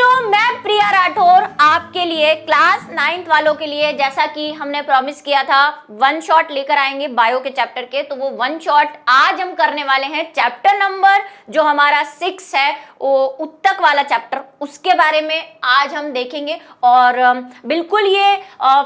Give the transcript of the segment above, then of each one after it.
बच्चों, मैं प्रिया राठौर आपके लिए क्लास 9th वालों के लिए, जैसा कि हमने प्रॉमिस किया था, वन शॉट लेकर आएंगे बायो के चैप्टर के। तो वो वन शॉट आज हम करने वाले हैं चैप्टर नंबर जो हमारा 6 है, वो उत्तक वाला चैप्टर, उसके बारे में आज हम देखेंगे। और बिल्कुल ये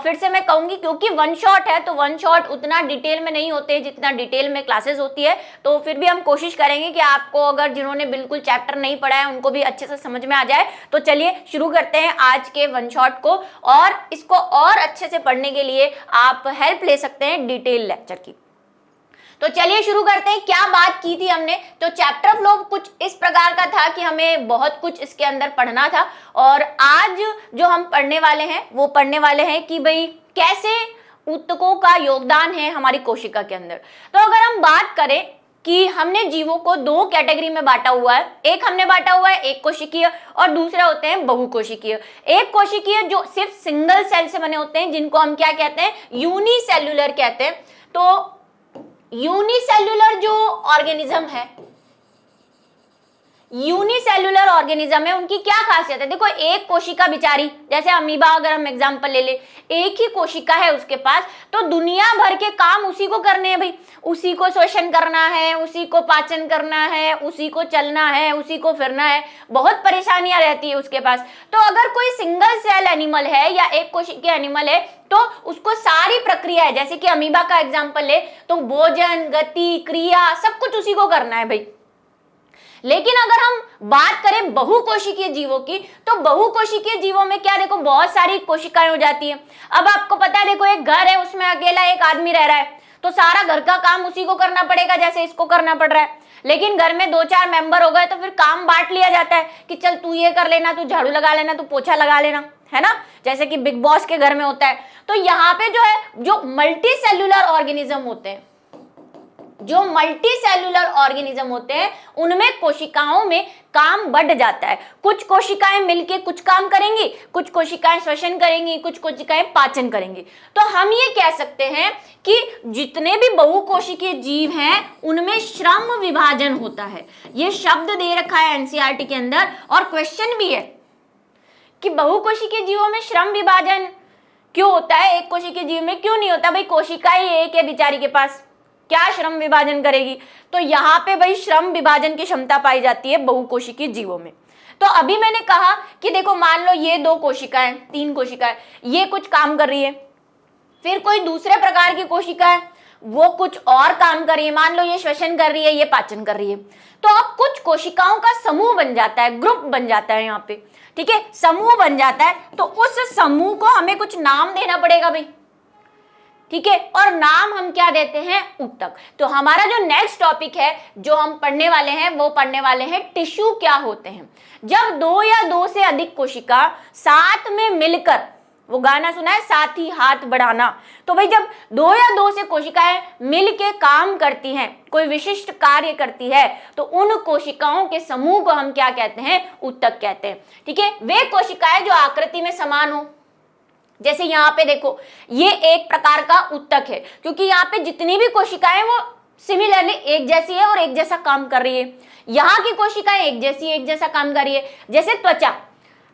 फिर से मैं कहूंगी, क्योंकि वन शॉट है तो वन शॉट उतना डिटेल में नहीं होते जितना डिटेल में क्लासेस होती है। तो फिर भी हम कोशिश करेंगे कि आपको, अगर जिन्होंने बिल्कुल चैप्टर नहीं पढ़ा है, उनको भी अच्छे से समझ में आ जाए। तो चलिए शुरू करते हैं आज के वन शॉट को, और इसको और अच्छे से पढ़ने के लिए आप हेल्प ले सकते हैं डिटेल लेक्चर की। तो चलिए शुरू करते हैं। क्या बात की थी हमने? तो चैप्टर फ्लो कुछ इस प्रकार का था कि हमें बहुत कुछ इसके अंदर पढ़ना था, और आज जो हम पढ़ने वाले हैं वो पढ़ने वाले हैं कि भाई कैसे ऊतकों का योगदान है हमारी कोशिका के अंदर। तो अगर हम बात करें कि हमने जीवों को दो कैटेगरी में बांटा हुआ है, एक हमने बांटा हुआ है एक कोशिकीय, और दूसरे होते हैं बहुकोशिकीय। एक कोशिकीय जो सिर्फ सिंगल सेल से बने होते हैं, जिनको हम क्या कहते हैं, यूनिसेल्युलर कहते हैं। तो यूनिसेल्युलर जो ऑर्गेनिज्म है, यूनिसेल्युलर ऑर्गेनिज्म है, उनकी क्या खासियत है? देखो, एक कोशिका बिचारी, जैसे अमीबा अगर हम एग्जांपल ले ले, एक ही कोशिका है उसके पास, तो दुनिया भर के काम उसी को करने हैं भाई। उसी को श्वसन करना है, उसी को पाचन करना है, उसी को चलना है, उसी को फिरना है, बहुत परेशानियां रहती है उसके पास। तो अगर कोई सिंगल सेल एनिमल है या एक कोशिकीय एनिमल है, तो उसको सारी प्रक्रिया है, जैसे कि अमीबा का एग्जाम्पल ले तो भोजन, गति, क्रिया, सब कुछ उसी को करना है भाई। लेकिन अगर हम बात करें बहुकोशिकीय जीवों की, तो बहुकोशिकीय जीवों में क्या, देखो बहुत सारी कोशिकाएं हो जाती है। अब आपको पता है, देखो एक घर है, उसमें अकेला एक आदमी रह रहा है, तो सारा घर का काम उसी को करना पड़ेगा, जैसे इसको करना पड़ रहा है। लेकिन घर में 2-4 मेंबर हो गए तो फिर काम बांट लिया जाता है कि चल तू ये कर लेना, तू झाड़ू लगा लेना, तू पोछा लगा लेना, है ना, जैसे कि बिग बॉस के घर में होता है। तो यहाँ पे जो है, जो मल्टी सेल्यूलर ऑर्गेनिज्म होते हैं, जो मल्टी सेल्यूलर ऑर्गेनिज्म होते हैं, उनमें कोशिकाओं में काम बढ़ जाता है। कुछ कोशिकाएं मिलके कुछ काम करेंगी, कुछ कोशिकाएं श्वसन करेंगी, कुछ कोशिकाएं पाचन करेंगी। तो हम ये कह सकते हैं कि जितने भी बहुकोशिकीय जीव हैं, उनमें श्रम विभाजन होता है। ये शब्द दे रखा है एनसीईआरटी के अंदर, और क्वेश्चन भी है कि बहुकोशिकीय जीवों में श्रम विभाजन क्यों होता है, एक कोशिकीय जीव में क्यों नहीं होता? भाई कोशिकाएं एक है बेचारी के पास, क्या श्रम विभाजन करेगी? तो यहाँ पे भाई श्रम विभाजन की क्षमता पाई जाती है बहुकोशिकीय जीवों में। तो अभी मैंने कहा कि देखो, मान लो ये 2 कोशिकाएं, 3 कोशिकाएं, ये कुछ काम कर रही है, फिर कोई दूसरे प्रकार की कोशिका है, वो कुछ और काम कर रही है, मान लो ये श्वसन कर रही है, ये पाचन कर रही है। तो अब कुछ कोशिकाओं का समूह बन जाता है, ग्रुप बन जाता है यहाँ पे, ठीक है, समूह बन जाता है। तो उस समूह को हमें कुछ नाम देना पड़ेगा भाई, ठीक है, और नाम हम क्या देते हैं, ऊतक। तो हमारा जो नेक्स्ट टॉपिक है जो हम पढ़ने वाले हैं, वो पढ़ने वाले हैं टिश्यू क्या होते हैं। जब 2 या 2 से अधिक कोशिका साथ में मिलकर, वो गाना सुना है, साथ ही हाथ बढ़ाना, तो भाई जब 2 या 2 से कोशिकाएं मिलके काम करती हैं, कोई विशिष्ट कार्य करती है, तो उन कोशिकाओं के समूह को हम क्या कहते हैं, ऊतक कहते हैं, ठीक है। वे कोशिकाएं जो आकृति में समान हो, जैसे यहाँ पे देखो, ये एक प्रकार का ऊतक है, क्योंकि यहाँ पे जितनी भी कोशिकाएं वो सिमिलरली एक जैसी है और एक जैसा काम कर रही है। यहाँ की कोशिकाएं एक जैसी, एक जैसा काम कर रही है। जैसे त्वचा,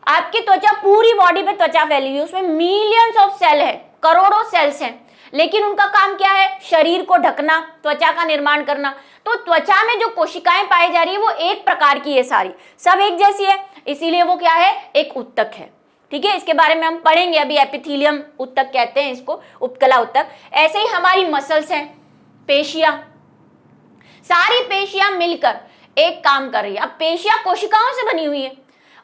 आपकी त्वचा, पूरी बॉडी पे त्वचा फैली हुई है, उसमें मिलियंस ऑफ सेल है, करोड़ों सेल्स हैं, लेकिन उनका काम क्या है, शरीर को ढकना, त्वचा का निर्माण करना। तो त्वचा में जो कोशिकाएं पाई जा रही है वो एक प्रकार की है, सारी सब एक जैसी है, इसीलिए वो क्या है, एक ऊतक है, ठीक है। इसके बारे में हम पढ़ेंगे अभी, एपिथेलियम ऊतक कहते हैं इसको, उपकला ऊतक। ऐसे ही हमारी मसल्स हैं, पेशियां, सारी पेशियां मिलकर एक काम कर रही है। अब पेशियां कोशिकाओं से बनी हुई है,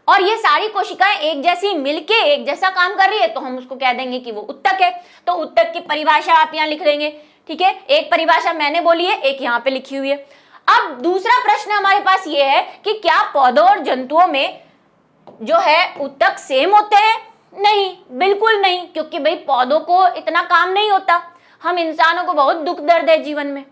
और ये सारी कोशिकाएं एक जैसी मिलके एक जैसा काम कर रही है, तो हम उसको कह देंगे कि वो ऊतक है। तो ऊतक की परिभाषा आप यहाँ लिख लेंगे, ठीक है। एक परिभाषा मैंने बोली है, एक यहाँ पे लिखी हुई है। अब दूसरा प्रश्न हमारे पास ये है कि क्या पौधों और जंतुओं में जो है ऊतक सेम होते हैं? नहीं, बिल्कुल नहीं, क्योंकि भाई पौधों को इतना काम नहीं होता, हम इंसानों को बहुत दुख दर्द है जीवन में,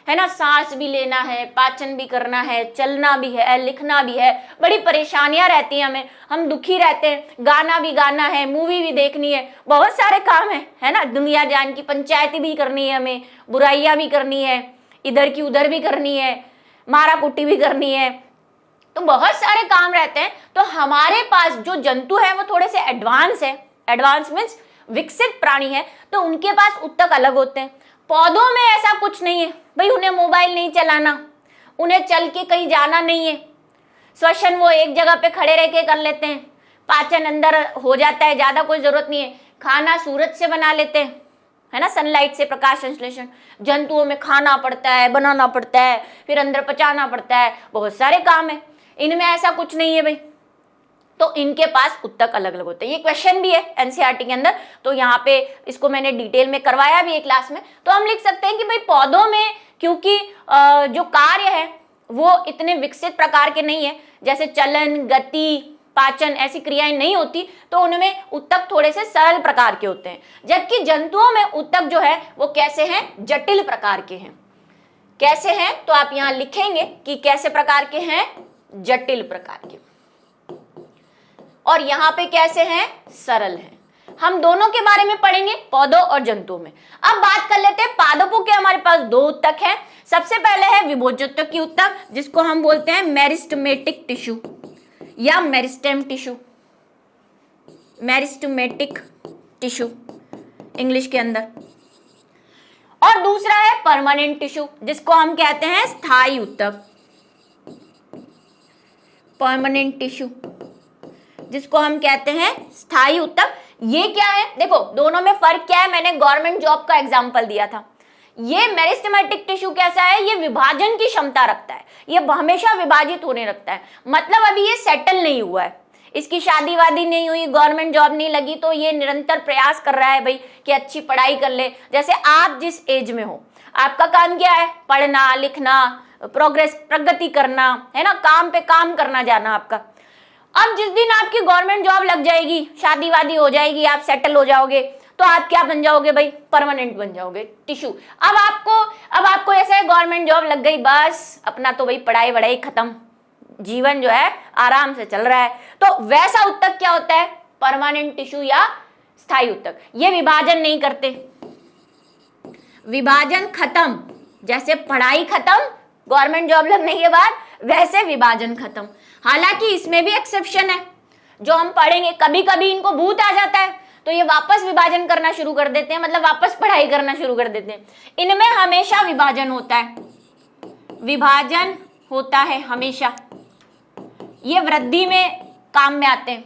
है ना, सांस भी लेना है, पाचन भी करना है, चलना भी है, लिखना भी है, बड़ी परेशानियां रहती हैं हमें, हम दुखी रहते हैं, गाना भी गाना है, मूवी भी देखनी है, बहुत सारे काम है ना, दुनिया जान की पंचायती भी करनी है, हमें बुराइयां भी करनी है, इधर की उधर भी करनी है, मारा कुट्टी भी करनी है, तो बहुत सारे काम रहते हैं। तो हमारे पास जो जंतु है वो थोड़े से एडवांस है, एडवांस मीन्स विकसित प्राणी है, तो उनके पास उत्तक अलग होते हैं। पौधों में ऐसा कुछ नहीं है भाई, उन्हें मोबाइल नहीं चलाना, उन्हें चल के कहीं जाना नहीं है, श्वसन वो एक जगह पे खड़े रह के कर लेते हैं, पाचन अंदर हो जाता है, ज्यादा कोई जरूरत नहीं है, खाना सूरज से बना लेते हैं, है ना, सनलाइट से प्रकाश संश्लेषण। जंतुओं में खाना पड़ता है, बनाना पड़ता है, फिर अंदर पचाना पड़ता है, बहुत सारे काम है। इनमें ऐसा कुछ नहीं है भाई, तो इनके पास उत्तक अलग अलग होते हैं। ये क्वेश्चन भी है एनसीईआरटी के अंदर, तो यहाँ पे इसको मैंने डिटेल में करवाया भी है क्लास में। तो हम लिख सकते हैं कि भाई पौधों में क्योंकि जो कार्य है वो इतने विकसित प्रकार के नहीं है, जैसे चलन, गति, पाचन ऐसी क्रियाएं नहीं होती, तो उनमें उत्तक थोड़े से सरल प्रकार के होते हैं। जबकि जंतुओं में उत्तक जो है वो कैसे हैं, जटिल प्रकार के हैं। कैसे हैं, तो आप यहां लिखेंगे कि कैसे प्रकार के हैं, जटिल प्रकार के, और यहां पे कैसे हैं, सरल हैं। हम दोनों के बारे में पढ़ेंगे, पौधों और जंतुओं में। अब बात कर लेते हैं पादपों के। हमारे पास दो उत्तक हैं। सबसे पहले है विभोज्योतकी उत्तक, जिसको हम बोलते हैं मेरिस्टेमेटिक टिश्यू या meristem tissue, meristematic tissue English के अंदर। और दूसरा है परमानेंट टिश्यू, जिसको हम कहते हैं स्थायी उत्तक, परमानेंट टिश्यू, जिसको हम कहते हैं स्थायी उत्तक। ये क्या है, देखो दोनों में फर्क क्या है, मैंने गवर्नमेंट जॉब का एग्जांपल दिया था। ये मेरिस्टेमेटिक टिश्यू कैसा है, ये विभाजन की क्षमता रखता है, ये हमेशा विभाजित होने रखता है। मतलब अभी ये सेटल नहीं हुआ है, इसकी शादी वादी नहीं हुई, गवर्नमेंट जॉब नहीं लगी, तो ये निरंतर प्रयास कर रहा है भाई कि अच्छी पढ़ाई कर ले। जैसे आप जिस एज में हो, आपका काम क्या है, पढ़ना लिखना, प्रोग्रेस प्रगति करना, है ना, काम पे काम करना जाना आपका। अब जिस दिन आपकी गवर्नमेंट जॉब लग जाएगी, शादी वादी हो जाएगी, आप सेटल हो जाओगे, तो आप क्या बन जाओगे भाई, परमानेंट बन जाओगे टिश्यू। अब आपको ऐसा है गवर्नमेंट जॉब लग गई, बस अपना तो भाई पढ़ाई वढ़ाई खत्म, जीवन जो है आराम से चल रहा है। तो वैसा उत्तक क्या होता है, परमानेंट टिश्यू या स्थायी उत्तक। ये विभाजन नहीं करते, विभाजन खत्म, जैसे पढ़ाई खत्म गवर्नमेंट जॉब लगने के बाद, वैसे विभाजन खत्म। हालांकि इसमें भी एक्सेप्शन है, जो हम पढ़ेंगे, कभी कभी इनको भूत आ जाता है तो ये वापस विभाजन करना शुरू कर देते हैं, मतलब वापस पढ़ाई करना शुरू कर देते हैं। इनमें हमेशा विभाजन होता है, विभाजन होता है हमेशा, ये वृद्धि में काम में आते हैं।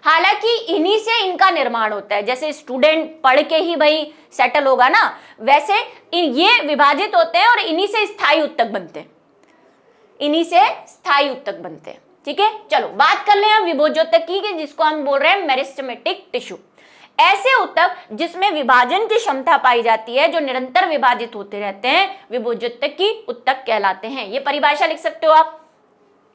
हालांकि इन्हीं से इनका निर्माण होता है, जैसे स्टूडेंट पढ़ के ही भाई सेटल होगा ना, वैसे ये विभाजित होते हैं और इन्हीं से स्थायी उत्तक बनते हैं, इन्हीं से स्थायी उत्तक बनते हैं। ठीक है, चलो बात कर ले हम विभोज्योतकी की, जिसको हम बोल रहे हैं मेरिस्टेमेटिक टिश्यू। ऐसे उत्तक जिसमें विभाजन की क्षमता पाई जाती है, जो निरंतर विभाजित होते रहते हैं, विभोज्योतकी उत्तक कहलाते हैं। ये परिभाषा लिख सकते हो आप।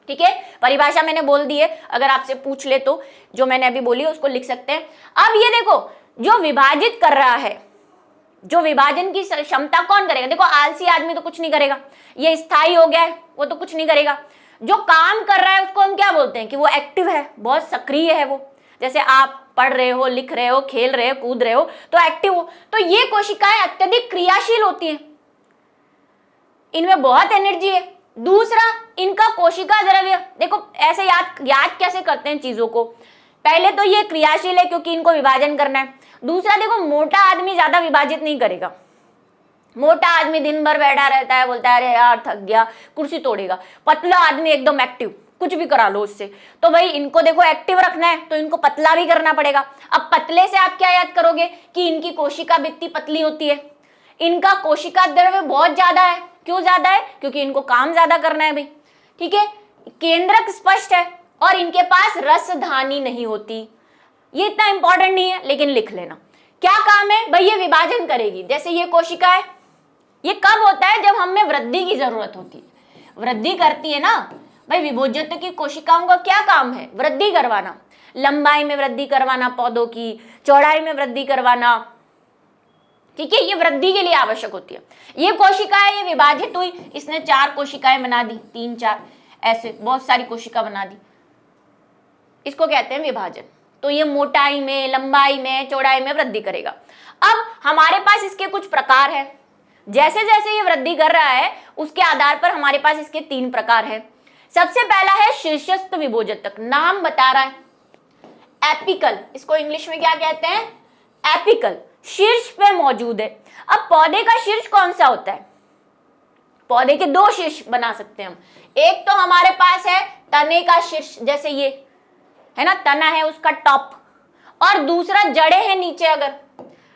ठीक है, परिभाषा मैंने बोल दी है, अगर आपसे पूछ ले तो जो मैंने अभी बोली उसको लिख सकते हैं। अब ये देखो, जो विभाजित कर रहा है, जो विभाजन की क्षमता कौन करेगा, देखो आलसी आदमी तो कुछ नहीं करेगा, ये स्थायी हो गया है, वो तो कुछ नहीं करेगा। जो काम कर रहा है उसको हम क्या बोलते हैं कि वो एक्टिव है, बहुत सक्रिय है वो। जैसे आप पढ़ रहे हो, लिख रहे हो, खेल रहे हो, कूद रहे हो, तो एक्टिव हो। तो ये कोशिकाएं अत्यधिक क्रियाशील होती हैं, इनमें बहुत एनर्जी है। दूसरा, इनका कोशिका द्रव्य, देखो ऐसे याद कैसे करते हैं चीजों को। पहले तो ये क्रियाशील है क्योंकि इनको विभाजन करना है। दूसरा, देखो मोटा आदमी ज्यादा विभाजित नहीं करेगा, मोटा आदमी दिन भर बैठा रहता है, बोलता है अरे यार थक गया, कुर्सी तोड़ेगा। पतला आदमी एकदम एक्टिव, कुछ भी करा लो उससे। तो भाई इनको देखो एक्टिव रखना है तो इनको पतला भी करना पड़ेगा। अब पतले से आप क्या याद करोगे कि इनकी कोशिका भित्ति पतली होती है, इनका कोशिका द्रव्य बहुत ज्यादा है। क्यों ज्यादा है, क्योंकि इनको काम ज्यादा करना है भाई। ठीक है, केंद्रक स्पष्ट है और इनके पास रसधानी नहीं होती। ये इतना इंपॉर्टेंट नहीं है लेकिन लिख लेना। क्या काम है भाई, ये विभाजन करेगी। जैसे ये कोशिका है, ये कब होता है, जब हमें वृद्धि की जरूरत होती है, वृद्धि करती है ना भाई। विभोज्योतकी कोशिकाओं का क्या काम है, वृद्धि करवाना, लंबाई में वृद्धि करवाना, पौधों की चौड़ाई में वृद्धि करवाना। ठीक है, ये वृद्धि के लिए आवश्यक होती है। ये कोशिकाएं, ये विभाजित हुई, इसने 4 कोशिकाएं बना दी, 3 4 ऐसे बहुत सारी कोशिका बना दी, इसको कहते हैं विभाजन। तो ये मोटाई में, लंबाई में, चौड़ाई में वृद्धि करेगा। अब हमारे पास इसके कुछ प्रकार है, जैसे जैसे ये वृद्धि कर रहा है उसके आधार पर हमारे पास इसके 3 प्रकार है। सबसे पहला है शीर्षस्थ विभोजक, नाम बता रहा है एपिकल, इसको इंग्लिश में क्या कहते हैं, एपिकल, शीर्ष पे मौजूद है। अब पौधे का शीर्ष कौन सा होता है, पौधे के दो शीर्ष बना सकते हैं हम, एक तो हमारे पास है तने का शीर्ष, जैसे ये है ना, तना है उसका टॉप, और दूसरा जड़े हैं नीचे,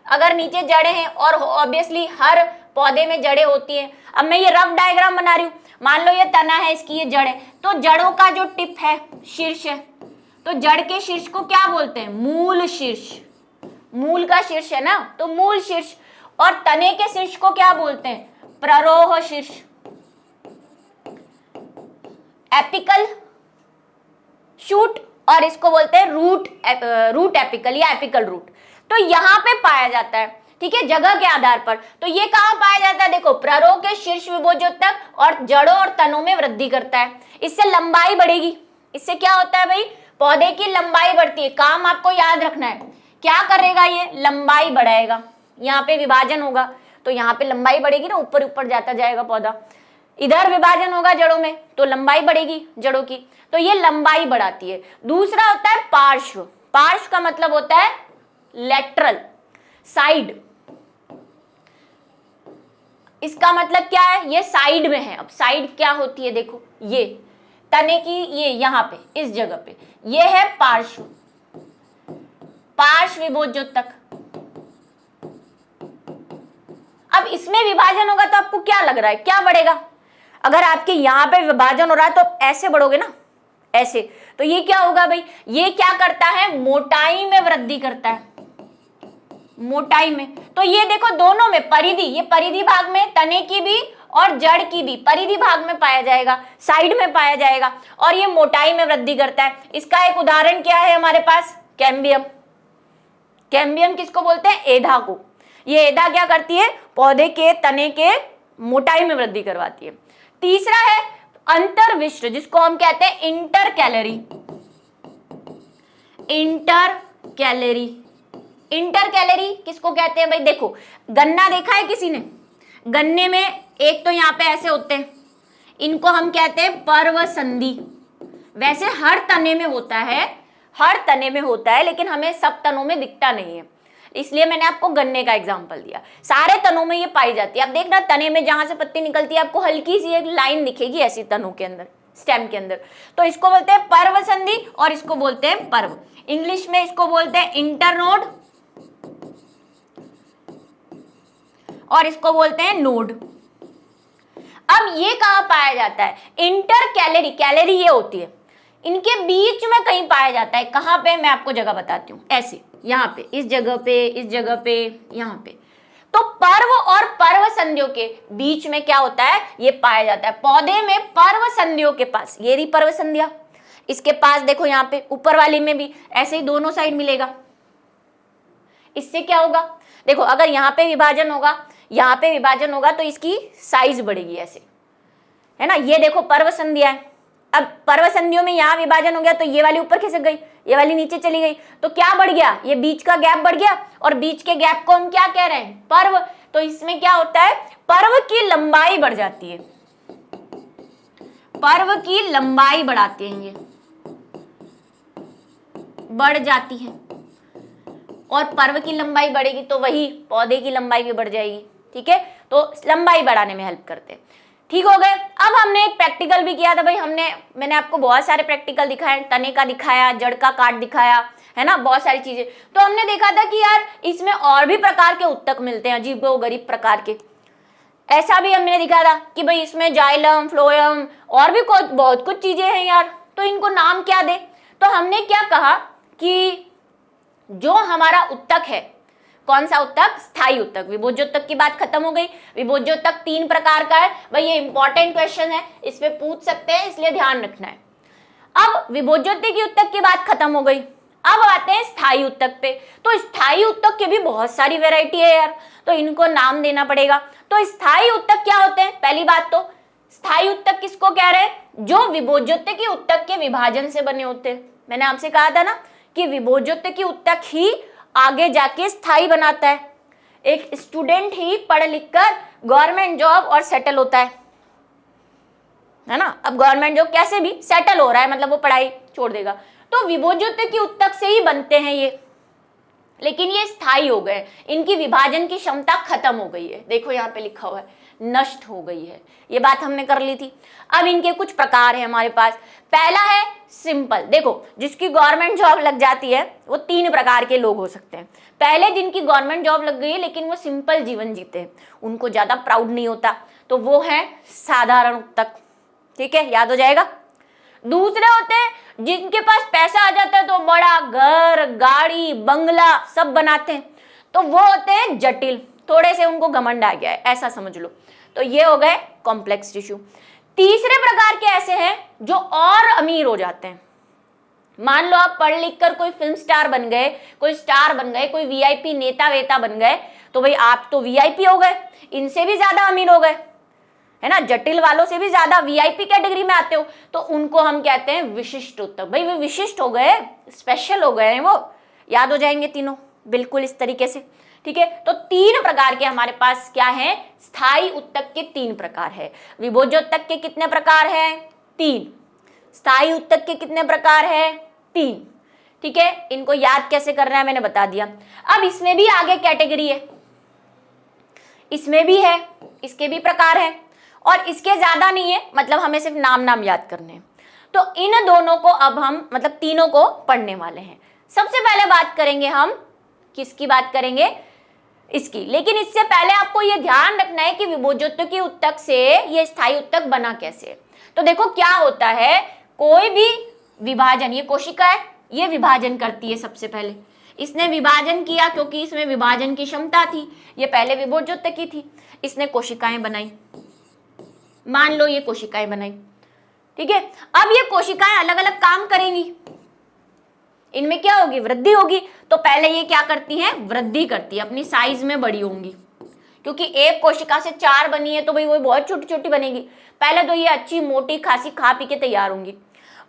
अगर नीचे जड़े हैं, और ऑब्वियसली हर पौधे में जड़ें होती हैं। अब मैं ये रफ डायग्राम बना रही हूं, मान लो ये तना है, इसकी ये जड़ है, तो जड़ों का जो टिप है शीर्ष है, तो जड़ के शीर्ष को क्या बोलते हैं, मूल शीर्ष, मूल का शीर्ष है ना, तो मूल शीर्ष, और तने के शीर्ष को क्या बोलते हैं, प्ररोह शीर्ष, एपिकल शूट, और इसको बोलते हैं रूट एपिकल या एपिकल रूट। तो यहां पे पाया जाता है, ठीक है, जगह के आधार पर। तो ये कहां पाया जाता है, देखो प्ररोह के शीर्ष विभोजक और जड़ों और तनों में वृद्धि करता है, इससे लंबाई बढ़ेगी, इससे क्या होता है भाई, पौधे की लंबाई बढ़ती है। काम आपको याद रखना है, क्या करेगा ये, लंबाई बढ़ाएगा, यहाँ पे विभाजन होगा तो यहाँ पे लंबाई बढ़ेगी ना, ऊपर ऊपर जाता जाएगा पौधा, इधर विभाजन होगा जड़ों में तो लंबाई बढ़ेगी जड़ों की, तो ये लंबाई बढ़ाती है। दूसरा होता है पार्श्व, पार्श्व का मतलब होता है लेटरल, साइड, इसका मतलब क्या है, ये साइड में है। अब साइड क्या होती है, देखो ये तने की, ये यहाँ पे इस जगह पे, ये है पार्श्व, पार्श्व विभोजक। अब इसमें विभाजन होगा तो आपको क्या लग रहा है, क्या बढ़ेगा, अगर आपके यहां पे विभाजन हो रहा है तो ऐसे बढ़ोगे ना, ऐसे, तो ये क्या होगा भाई, ये क्या करता है, मोटाई में वृद्धि करता है, मोटाई में। तो ये देखो दोनों में परिधि, ये परिधि भाग में तने की भी और जड़ की भी परिधि भाग में पाया जाएगा, साइड में पाया जाएगा, और ये मोटाई में वृद्धि करता है। इसका एक उदाहरण क्या है हमारे पास, कैम्बियम, कैम्बियम किसको बोलते हैं, एधा को। ये एधा क्या करती है, पौधे के तने के मोटाई में वृद्धि करवाती है। तीसरा है अंतर्विष्ट, जिसको हम कहते हैं inter calorie, inter calorie, inter calorie किसको कहते हैं भाई, देखो गन्ना देखा है किसी ने, गन्ने में एक तो यहाँ पे ऐसे होते हैं, इनको हम कहते हैं पर्वसंधि, वैसे हर तने में होता है, हर तने में होता है, लेकिन हमें सब तनों में दिखता नहीं है, इसलिए मैंने आपको गन्ने का एग्जांपल दिया। सारे तनों में ये पाई जाती है। आप देखना तने में जहां से पत्ती निकलती है आपको हल्की सी एक लाइन दिखेगी ऐसी तनों के अंदर, स्टेम के अंदर, तो इसको बोलते हैं पर्वसंधि और इसको बोलते हैं पर्व। इंग्लिश में इसको बोलते हैं इंटरनोड और इसको बोलते हैं नोड। अब ये कहां पाया जाता है, इंटर कैलरी, कैलरी ये होती है, इनके बीच में कहीं पाया जाता है, कहां पे, मैं आपको जगह बताती हूं, ऐसे यहाँ पे, इस जगह पे, इस जगह पे, यहाँ पे। तो पर्व और पर्व संधियों के बीच में क्या होता है, ये पाया जाता है। पौधे में पर्व संधियों के पास, ये रही पर्व संधिया, इसके पास देखो यहाँ पे ऊपर वाली में भी ऐसे ही दोनों साइड मिलेगा। इससे क्या होगा, देखो अगर यहाँ पे विभाजन होगा, यहाँ पे विभाजन होगा तो इसकी साइज बढ़ेगी ऐसे, है ना। ये देखो पर्व संधिया है, अब पर्व संधियों में यहाँ विभाजन हो गया तो ये वाली ऊपर खिसक गई, ये वाली नीचे चली गई, तो क्या बढ़ गया, ये बीच का गैप बढ़ गया, और बीच के गैप को हम क्या कह रहे हैं, पर्व। तो इसमें क्या होता है, पर्व की लंबाई बढ़ जाती है, पर्व की लंबाई बढ़ाते हैं, ये बढ़ जाती है, और पर्व की लंबाई बढ़ेगी तो वही पौधे की लंबाई भी बढ़ जाएगी, ठीक है। तो लंबाई बढ़ाने में हेल्प करते हैं, ठीक हो गए। अब हमने एक प्रैक्टिकल भी किया था भाई, मैंने आपको बहुत सारे प्रैक्टिकल दिखाए, तने का दिखाया, जड़ का काट दिखाया, है ना, बहुत सारी चीजें। तो हमने देखा था कि यार इसमें और भी प्रकार के उत्तक मिलते हैं, अजीबोगरीब प्रकार के। ऐसा भी हमने दिखा था कि भाई इसमें जाइलम, फ्लोएम और भी बहुत कुछ चीजें हैं यार, तो इनको नाम क्या दे। तो हमने क्या कहा कि जो हमारा उत्तक है, कौन सा उत्तक, स्थायी उत्तक। विभोज्योतक की बात खत्म हो गई। विभोज्योतक 3 प्रकार का है भाई, ये इंपॉर्टेंट क्वेश्चन है, इस पे पूछ सकते हैं, इसलिए ध्यान रखना है। अब विभोज्योतिकी उत्तक की बात खत्म हो गई, अब आते हैं स्थायी उत्तक पे। तो स्थायी उत्तक के भी बहुत सारी वैरायटी है यार, तो इनको नाम देना पड़ेगा। तो स्थायी उत्तक क्या होते हैं, पहली बात तो स्थायी उत्तक किसको कह रहे हैं, जो विभोज्योतिकी उत्तक के विभाजन से बने होते हैं। मैंने आपसे कहा था ना कि विभोज्योतिकी उत्तक ही आगे जाके स्थायी बनाता है। एक स्टूडेंट ही पढ़ लिख कर गवर्नमेंट जॉब और सेटल होता है, है ना। अब गवर्नमेंट जॉब कैसे भी सेटल हो रहा है, मतलब वो पढ़ाई छोड़ देगा, तो विभोज्योतकी उत्तक से ही बनते हैं ये, लेकिन ये स्थायी हो गए, इनकी विभाजन की क्षमता खत्म हो गई है। देखो यहाँ पे लिखा हुआ है नष्ट हो गई है, ये बात हमने कर ली थी। अब इनके कुछ प्रकार है हमारे पास। पहला है सिंपल। देखो जिसकी गवर्नमेंट जॉब लग जाती है वो 3 प्रकार के लोग हो सकते हैं। पहले जिनकी गवर्नमेंट जॉब लग गई है लेकिन वो सिंपल जीवन जीते हैं, उनको ज्यादा प्राउड नहीं होता, तो वो है साधारण उत्तक। ठीक है, याद हो जाएगा। दूसरे होते हैं जिनके पास पैसा आ जाता है तो बड़ा घर गाड़ी बंगला सब बनाते हैं, तो वो होते हैं जटिल, थोड़े से उनको घमंड आ गया है ऐसा समझ लो। तो ये हो गए कॉम्प्लेक्स टिश्यू। तीसरे प्रकार के ऐसे हैं जो और अमीर हो जाते हैं। मान लो आप पढ़ लिख कर कोई फिल्म स्टार बन गए, कोई स्टार बन गए, कोई वीआईपी नेता वेता बन गए, तो भाई आप तो वीआईपी हो गए, इनसे भी ज्यादा अमीर हो गए, है ना, जटिल वालों से भी ज्यादा वीआईपी कैटेगरी में आते हो, तो उनको हम कहते हैं विशिष्ट उत्तक। भाई वे विशिष्ट हो गए, स्पेशल हो गए हैं, वो याद हो जाएंगे तीनों बिल्कुल इस तरीके से। ठीक है, तो 3 प्रकार के हमारे पास क्या है, स्थायी उत्तक के 3 प्रकार है। विभोज्योत्तक के कितने प्रकार है, 3। स्थायी उत्तक के कितने प्रकार है, 3। ठीक है, इनको याद कैसे करना है मैंने बता दिया। अब इसमें भी आगे कैटेगरी है, इसमें भी है, इसके भी प्रकार है, और इसके ज्यादा नहीं है, मतलब हमें सिर्फ नाम याद करने हैं। तो इन दोनों को अब हम मतलब तीनों को पढ़ने वाले हैं। सबसे पहले बात करेंगे हम, किसकी बात करेंगे, इसकी। लेकिन इससे पहले आपको यह ध्यान रखना है कि विभोज्योत्तकी उत्तक से ये स्थायी उत्तक बना कैसे। तो देखो क्या होता है, कोई भी विभाजन, ये कोशिका है, ये विभाजन करती है। सबसे पहले इसने विभाजन किया क्योंकि इसमें विभाजन की क्षमता थी, ये पहले विभोज्योत्तकी थी, इसने कोशिकाएं बनाई, मान लो ये कोशिकाएं बनाई। ठीक है, अब ये कोशिकाएं अलग अलग काम करेंगी, इनमें क्या होगी, वृद्धि होगी। तो पहले ये क्या करती हैं, वृद्धि करती है, अपनी साइज में बड़ी होंगी, क्योंकि एक कोशिका से 4 बनी है तो भाई वो बहुत छोटी छोटी बनेगी। पहले तो ये अच्छी मोटी खासी खा पी के तैयार होंगी,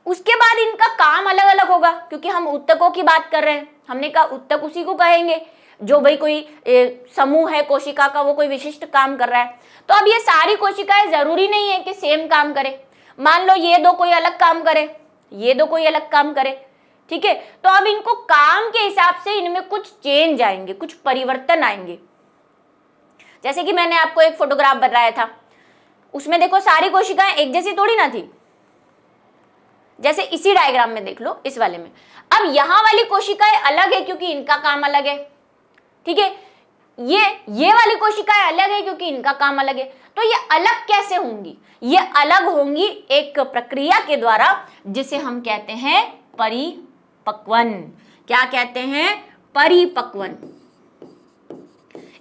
उसके बाद इनका काम अलग अलग होगा, क्योंकि हम उत्तकों की बात कर रहे हैं, हमने कहा उत्तक उसी को कहेंगे जो भाई कोई समूह है कोशिका का, वो कोई विशिष्ट काम कर रहा है। तो अब ये सारी कोशिकाएं जरूरी नहीं है कि सेम काम करे, मान लो ये 2 कोई अलग काम करे, ये 2 कोई अलग काम करे। ठीक है, तो अब इनको काम के हिसाब से इनमें कुछ चेंज आएंगे, कुछ परिवर्तन आएंगे। जैसे कि मैंने आपको एक फोटोग्राफ बनाया था, उसमें देखो सारी कोशिकाएं एक जैसी थोड़ी ना थी, जैसे इसी डायग्राम में देख लो, इस वाले में। अब यहां वाली कोशिकाएं अलग है क्योंकि इनका काम अलग है। ठीक है, ये वाली कोशिकाएं अलग है क्योंकि इनका काम अलग है। तो ये अलग कैसे होंगी, ये अलग होंगी एक प्रक्रिया के द्वारा जिसे हम कहते हैं परिपक्वन। क्या कहते हैं, परिपक्वन।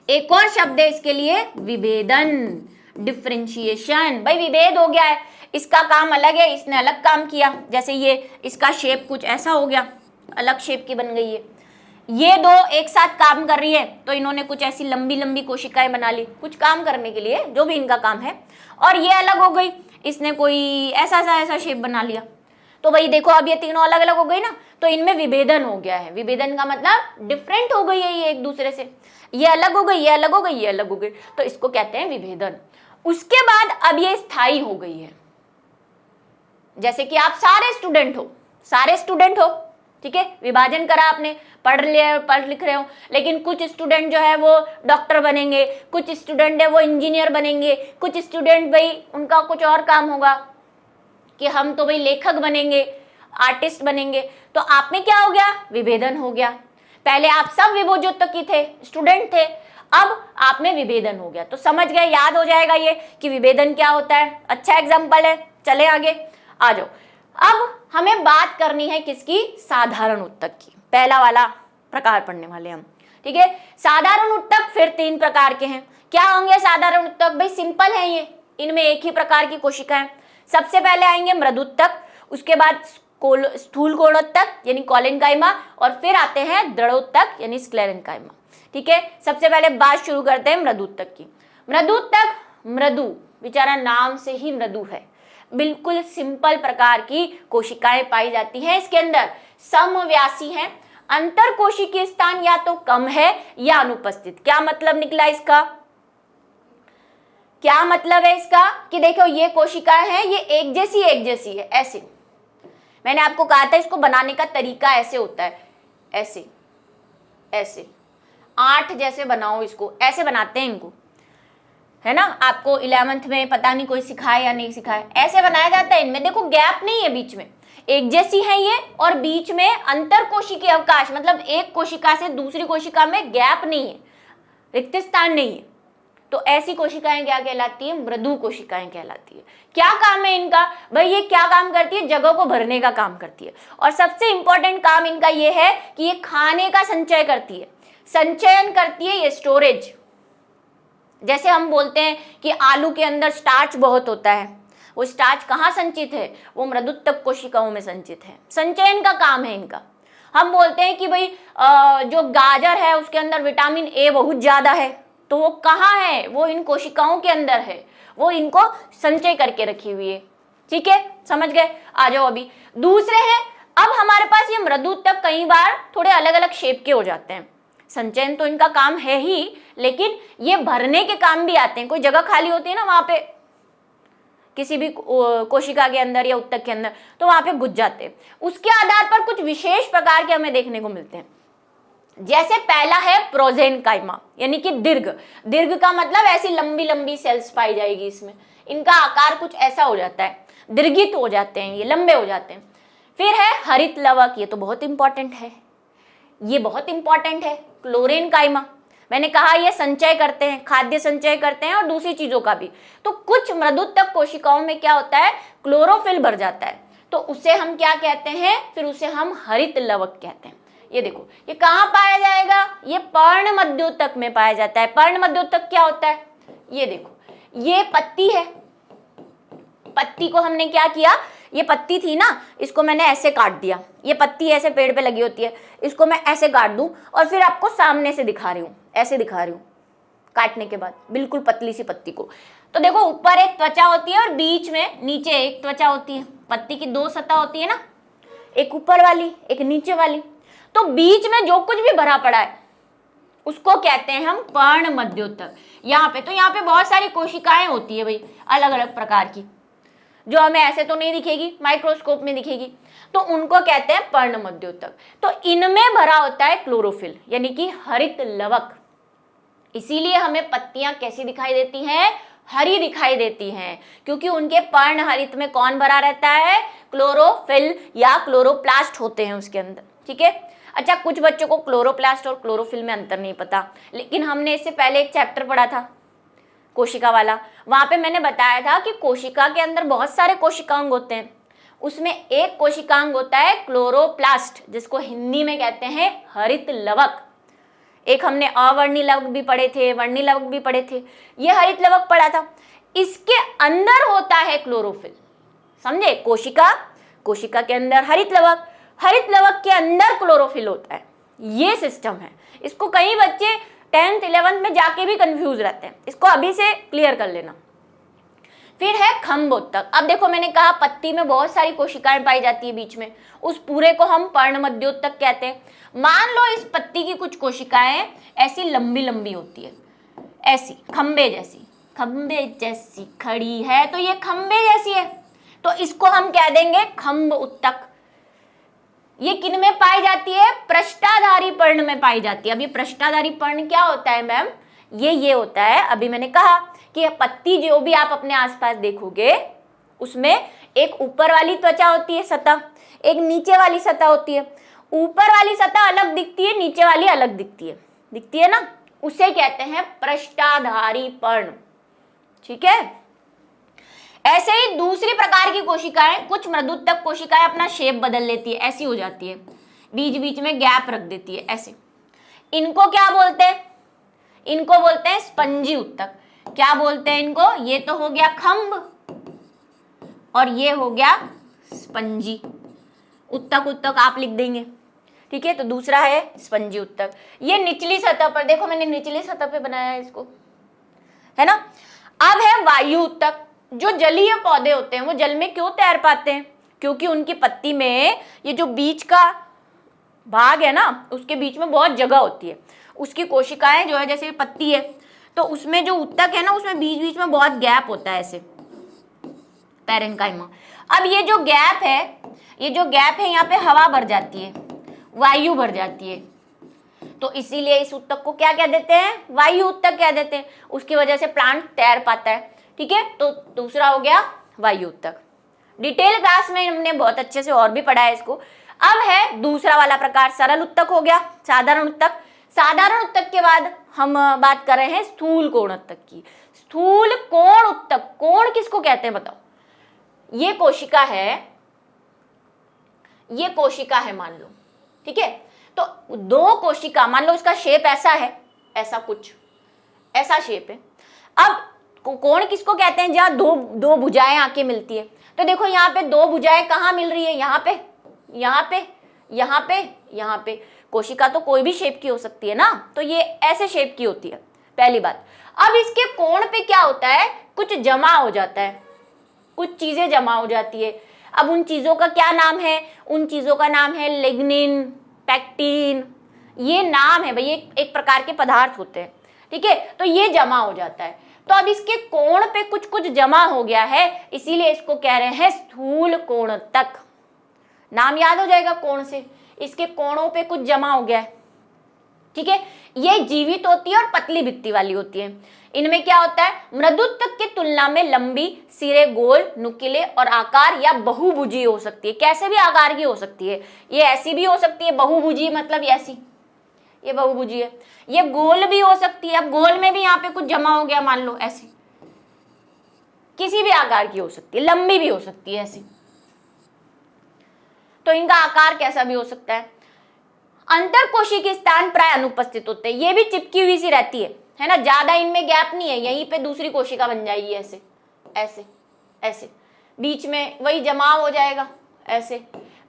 एक और शब्द है इसके लिए, विभेदन, डिफरेंशिएशन। भाई विभेद हो गया है, इसका काम अलग है, इसने अलग काम किया। जैसे ये, इसका शेप कुछ ऐसा हो गया, अलग शेप की बन गई है। ये 2 एक साथ काम कर रही है तो इन्होंने कुछ ऐसी लंबी लंबी कोशिकाएं बना ली, कुछ काम करने के लिए, जो भी इनका काम है। और ये अलग हो गई, इसने कोई ऐसा शेप बना लिया। तो भाई देखो अब ये तीनों अलग अलग हो गई ना, तो इनमें विभेदन हो गया है। विभेदन का मतलब डिफरेंट हो गई है ये एक दूसरे से, ये अलग हो गई, ये अलग हो गई, ये अलग हो गई, तो इसको कहते हैं विभेदन। उसके बाद अब ये स्थायी हो गई है। जैसे कि आप सारे स्टूडेंट हो, ठीक है, विभाजन करा आपने, पढ़ लिख रहे हो, लेकिन कुछ स्टूडेंट जो है वो डॉक्टर बनेंगे, कुछ स्टूडेंट है वो इंजीनियर बनेंगे, कुछ स्टूडेंट भाई उनका कुछ और काम होगा कि हम तो भाई लेखक बनेंगे, आर्टिस्ट बनेंगे। तो आप में क्या हो गया, विभेदन हो गया। पहले आप सब विभोज्योत्तकी थे, स्टूडेंट थे, अब आप में विभेदन हो गया। तो समझ गए, याद हो जाएगा ये कि विभेदन क्या होता है। अच्छा एग्जाम्पल है, चले आगे आ जाओ। अब हमें बात करनी है किसकी, साधारण उत्तक की। पहला वाला प्रकार पढ़ने वाले हम। ठीक है, साधारण उत्तक फिर 3 प्रकार के हैं। क्या होंगे साधारण उत्तक, भाई सिंपल है ये, इनमें एक ही प्रकार की कोशिकाएं। सबसे पहले आएंगे मृदुत्तक, उसके बाद स्थूल कोणोत्तक यानी कोलेनकाइमा, और फिर आते हैं दृढ़ोत्तक यानी स्क्लेरेनकाइमा। ठीक है, सबसे पहले बात शुरू करते हैं मृदुत्तक की। मृदुत्तक, मृदु, बेचारा नाम से ही मृदु है, बिल्कुल सिंपल प्रकार की कोशिकाएं पाई जाती हैं इसके अंदर, समव्यासी हैं, अंतर कोशिकीय स्थान या तो कम है या अनुपस्थित। क्या मतलब निकला इसका, क्या मतलब है इसका कि देखो ये कोशिकाएं हैं, ये एक जैसी है, ऐसे। मैंने आपको कहा था इसको बनाने का तरीका ऐसे होता है, ऐसे ऐसे 8 जैसे बनाओ, इसको ऐसे बनाते हैं इनको, है ना। आपको 11th में पता नहीं कोई सिखाए या नहीं सिखाए, ऐसे बनाया जाता है। इनमें देखो गैप नहीं है बीच में, एक जैसी है ये, और बीच में अंतर कोशिकीय अवकाश, मतलब एक कोशिका से दूसरी कोशिका में गैप नहीं है, रिक्त स्थान नहीं है। तो ऐसी कोशिकाएं क्या कहलाती है? मृदु कोशिकाएं कहलाती है। क्या काम है इनका? भाई ये क्या काम करती है? जगह को भरने का काम करती है। और सबसे इंपॉर्टेंट काम इनका ये है कि ये खाने का संचय करती है, संचयन करती है, ये स्टोरेज। जैसे हम बोलते हैं कि आलू के अंदर स्टार्च बहुत होता है, वो स्टार्च कहाँ संचित है? वो मृदुत्तक कोशिकाओं में संचित है। संचयन का काम है इनका। हम बोलते हैं कि भाई जो गाजर है उसके अंदर विटामिन ए बहुत ज्यादा है, तो वो कहाँ है? वो इन कोशिकाओं के अंदर है, वो इनको संचय करके रखी हुई है। ठीक है, समझ गए? आ जाओ अभी दूसरे हैं। अब हमारे पास ये मृदुत्तक कई बार थोड़े अलग अलग शेप के हो जाते हैं। संचयन तो इनका काम है ही, लेकिन ये भरने के काम भी आते हैं। कोई जगह खाली होती है ना वहां पे, किसी भी कोशिका के अंदर या उत्तक के अंदर, तो वहां पे घुस जाते हैं। उसके आधार पर कुछ विशेष प्रकार के हमें देखने को मिलते हैं। जैसे पहला है प्रोजेनकाइमा, यानी कि दीर्घ। दीर्घ का मतलब ऐसी लंबी लंबी सेल्स पाई जाएगी इसमें, इनका आकार कुछ ऐसा हो जाता है, दीर्घित हो जाते हैं, ये लंबे हो जाते हैं। फिर है हरित लवक, ये तो बहुत इंपॉर्टेंट है, ये बहुत इंपॉर्टेंट है। क्लोरेनकाइमा, मैंने कहा ये संचय करते हैं, खाद्य संचय करते हैं और दूसरी चीजों का भी। तो कुछ मृदुत्तक कोशिकाओं में क्या होता है? क्लोरोफिल भर जाता है, तो उसे हम क्या कहते हैं? फिर उसे हम हरित लवक कहते हैं। ये देखो, ये कहाँ पाया जाएगा? ये पर्ण मध्योतक में पाया जाता है। पर्ण मध्योतक क्या होता है? ये देखो, ये पत्ती है, पत्ती को हमने क्या किया? ये पत्ती थी ना, इसको मैंने ऐसे काट दिया। ये पत्ती ऐसे पेड़ पे लगी होती है, इसको मैं ऐसे काट दूं और फिर आपको सामने से दिखा रही हूं, ऐसे दिखा रही हूं काटने के बाद, बिल्कुल पतली सी पत्ती को। तो देखो ऊपर एक त्वचा होती है और बीच में नीचे एक त्वचा होती है। पत्ती की 2 सतह होती है ना, एक ऊपर वाली एक नीचे वाली। तो बीच में जो कुछ भी भरा पड़ा है उसको कहते हैं हम पर्ण मध्योतक। यहाँ पे बहुत सारी कोशिकाएं होती है भाई, अलग अलग प्रकार की, जो हमें ऐसे तो नहीं दिखेगी, माइक्रोस्कोप में दिखेगी, तो उनको कहते हैं पर्ण मध्योतक। तो इनमें भरा होता है क्लोरोफिल, यानी कि हरित लवक। इसीलिए हमें पत्तियां कैसी दिखाई देती हैं? हरी दिखाई देती हैं, क्योंकि उनके पर्ण हरित में कौन भरा रहता है? क्लोरोफिल या क्लोरोप्लास्ट होते हैं उसके अंदर। ठीक है। अच्छा, कुछ बच्चों को क्लोरोप्लास्ट और क्लोरोफिल में अंतर नहीं पता, लेकिन हमने इससे पहले एक चैप्टर पढ़ा था कोशिका वाला, वहां पे मैंने बताया था कि कोशिका के अंदर बहुत सारे कोशिकांग होते हैं, उसमें एक कोशिकांग होता है क्लोरोप्लास्ट, जिसको हिंदी में कहते हैं हरित लवक। एक हमने अवर्णी लवक भी पढ़े थे, वर्णी लवक भी पढ़े थे, ये हरित लवक पढ़ा था। इसके अंदर होता है क्लोरोफिल, समझे? कोशिका के अंदर हरित लवक के अंदर क्लोरोफिल होता है। ये सिस्टम है। इसको कई बच्चे 10th 11th में जाके भी कंफ्यूज रहते हैं, इसको अभी से क्लियर कर लेना। फिर है खंभोत्तक। अब देखो, मैंने कहा पत्ती में बहुत सारी कोशिकाएं पाई जाती है बीच में, उस पूरे को हम पर्ण मध्योतक कहते हैं। मान लो इस पत्ती की कुछ कोशिकाएं ऐसी लंबी लंबी होती है, ऐसी खंबे जैसी खड़ी है, तो ये खंबे जैसी है, तो इसको हम कह देंगे खंभ उत्तक। ये किन में पाई जाती है? पृष्ठाधारी पर्ण में पाई जाती है। अब ये पृष्ठाधारी पर्ण क्या होता है मैम? ये होता है, अभी मैंने कहा कि पत्ती जो भी आप अपने आसपास देखोगे उसमें एक ऊपर वाली त्वचा होती है सतह, एक नीचे वाली सतह होती है। ऊपर वाली सतह अलग दिखती है, नीचे वाली अलग दिखती है ना, उसे कहते हैं पृष्ठाधारी पर्ण। ठीक है। ऐसे ही दूसरी प्रकार की कोशिकाएं, कुछ मृदुत्तक कोशिकाएं अपना शेप बदल लेती है, ऐसी हो जाती है, बीच बीच में गैप रख देती है ऐसे। इनको क्या बोलते हैं? इनको बोलते हैं स्पंजी उत्तक। क्या बोलते हैं इनको? ये तो हो गया खंभ और ये हो गया स्पंजी उत्तक आप लिख देंगे। ठीक है। तो दूसरा है स्पंजी उत्तक। ये निचली सतह पर, देखो मैंने निचली सतह पे बनाया है इसको, है ना। अब है वायु उत्तक। जो जलीय पौधे होते हैं वो जल में क्यों तैर पाते हैं? क्योंकि उनकी पत्ती में ये जो बीच का भाग है ना, उसके बीच में बहुत जगह होती है। उसकी कोशिकाएं जो है, जैसे पत्ती है तो उसमें जो उत्तक है ना, उसमें बीच बीच में बहुत गैप होता है ऐसे, पैरेन्काइमा। अब ये जो गैप है यहाँ पे हवा भर जाती है, वायु भर जाती है, तो इसीलिए इस उत्तक को क्या कह देते हैं, वायु उत्तक कह देते हैं। उसकी वजह से प्लांट तैर पाता है, ठीक है। तो दूसरा हो गया वायु उत्तक। डिटेल क्लास में हमने बहुत अच्छे से और भी पढ़ा है इसको। अब है दूसरा वाला प्रकार, सरल उत्तक हो गया, साधारण उत्तक। साधारण उत्तक के बाद हम बात कर रहे हैं स्थूल कोण उत्तक की। स्थूल कोण उत्तक, कोण किसको कहते हैं बताओ? ये कोशिका है मान लो, ठीक है। तो दो कोशिका, मान लो इसका शेप ऐसा है, ऐसा कुछ ऐसा शेप है। अब कोण किसको कहते हैं? जहाँ दो भुजाएं आके मिलती है। तो देखो यहाँ पे दो भुजाएं कहाँ मिल रही है, यहाँ पे, यहाँ पे, यहाँ पे, यहाँ पे। कोशिका तो कोई भी शेप की हो सकती है ना, तो ये ऐसे शेप की होती है, पहली बात। अब इसके कोण पे क्या होता है, कुछ जमा हो जाता है, कुछ चीजें जमा हो जाती है। अब उन चीजों का क्या नाम है? उन चीजों का नाम है लिग्निन, पैक्टिन, ये नाम है भाई, ये एक प्रकार के पदार्थ होते हैं, ठीक है। तो ये जमा हो जाता है। तो अब इसके कोण पे कुछ कुछ जमा हो गया है, इसीलिए इसको कह रहे हैं स्थूल कोण उत्तक। नाम याद हो जाएगा कोण से, इसके कोणों पे कुछ जमा हो गया है, ठीक है। ये जीवित होती है और पतली भित्ति वाली होती है। इनमें क्या होता है, मृदुत्तक की तुलना में लंबी, सिरे गोल, नुकीले और आकार या बहुभुजी हो सकती है। कैसे भी आकार की हो सकती है, ये ऐसी भी हो सकती है, बहुभुजी मतलब ऐसी, ये बहुभुजी है। ये गोल भी हो सकती है, अब गोल में भी यहाँ पे कुछ जमा हो गया, मान लो ऐसे, किसी भी आकार की हो सकती है, लंबी भी हो सकती है ऐसी। तो इनका आकार कैसा भी हो सकता है। अंतरकोशिकीय स्थान प्राय अनुपस्थित होते हैं, ये भी चिपकी हुई सी रहती है ना, ज्यादा इनमें गैप नहीं है। यहीं पे दूसरी कोशिका बन जाएगी, ऐसे ऐसे ऐसे, बीच में वही जमाव हो जाएगा, ऐसे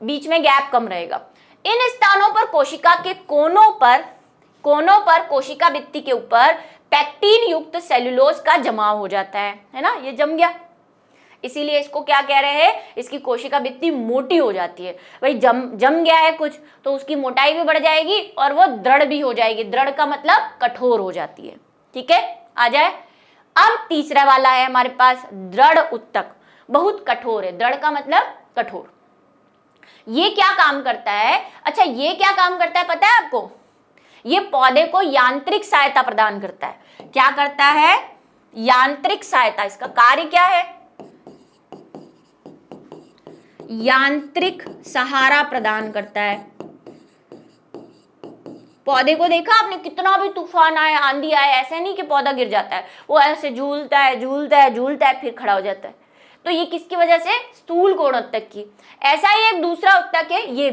बीच में गैप कम रहेगा। इन स्थानों पर कोशिका के कोनों पर कोशिका भित्ति के ऊपर पैक्टिन युक्त सेल्यूलोज का जमाव हो जाता है ना, ये जम गया। इसीलिए इसको क्या कह रहे हैं, इसकी कोशिका भित्ति मोटी हो जाती है। भाई जम गया है कुछ, तो उसकी मोटाई भी बढ़ जाएगी और वो दृढ़ भी हो जाएगी। दृढ़ का मतलब कठोर हो जाती है, ठीक है। आ जाए, अब तीसरा वाला है हमारे पास दृढ़ उत्तक, बहुत कठोर है। दृढ़ का मतलब कठोर। ये क्या काम करता है? अच्छा, ये क्या काम करता है पता है आपको? ये पौधे को यांत्रिक सहायता प्रदान करता है। क्या करता है? यांत्रिक सहायता। इसका कार्य क्या है? यांत्रिक सहारा प्रदान करता है। पौधे को देखा आपने, कितना भी तूफान आए, आंधी आए, ऐसे नहीं कि पौधा गिर जाता है, वो ऐसे झूलता है झूलता है झूलता है, फिर खड़ा हो जाता है। तो ये किसकी वजह से? स्थूल कोण उत्तक की। ऐसा ही एक दूसरा उत्तक है, ये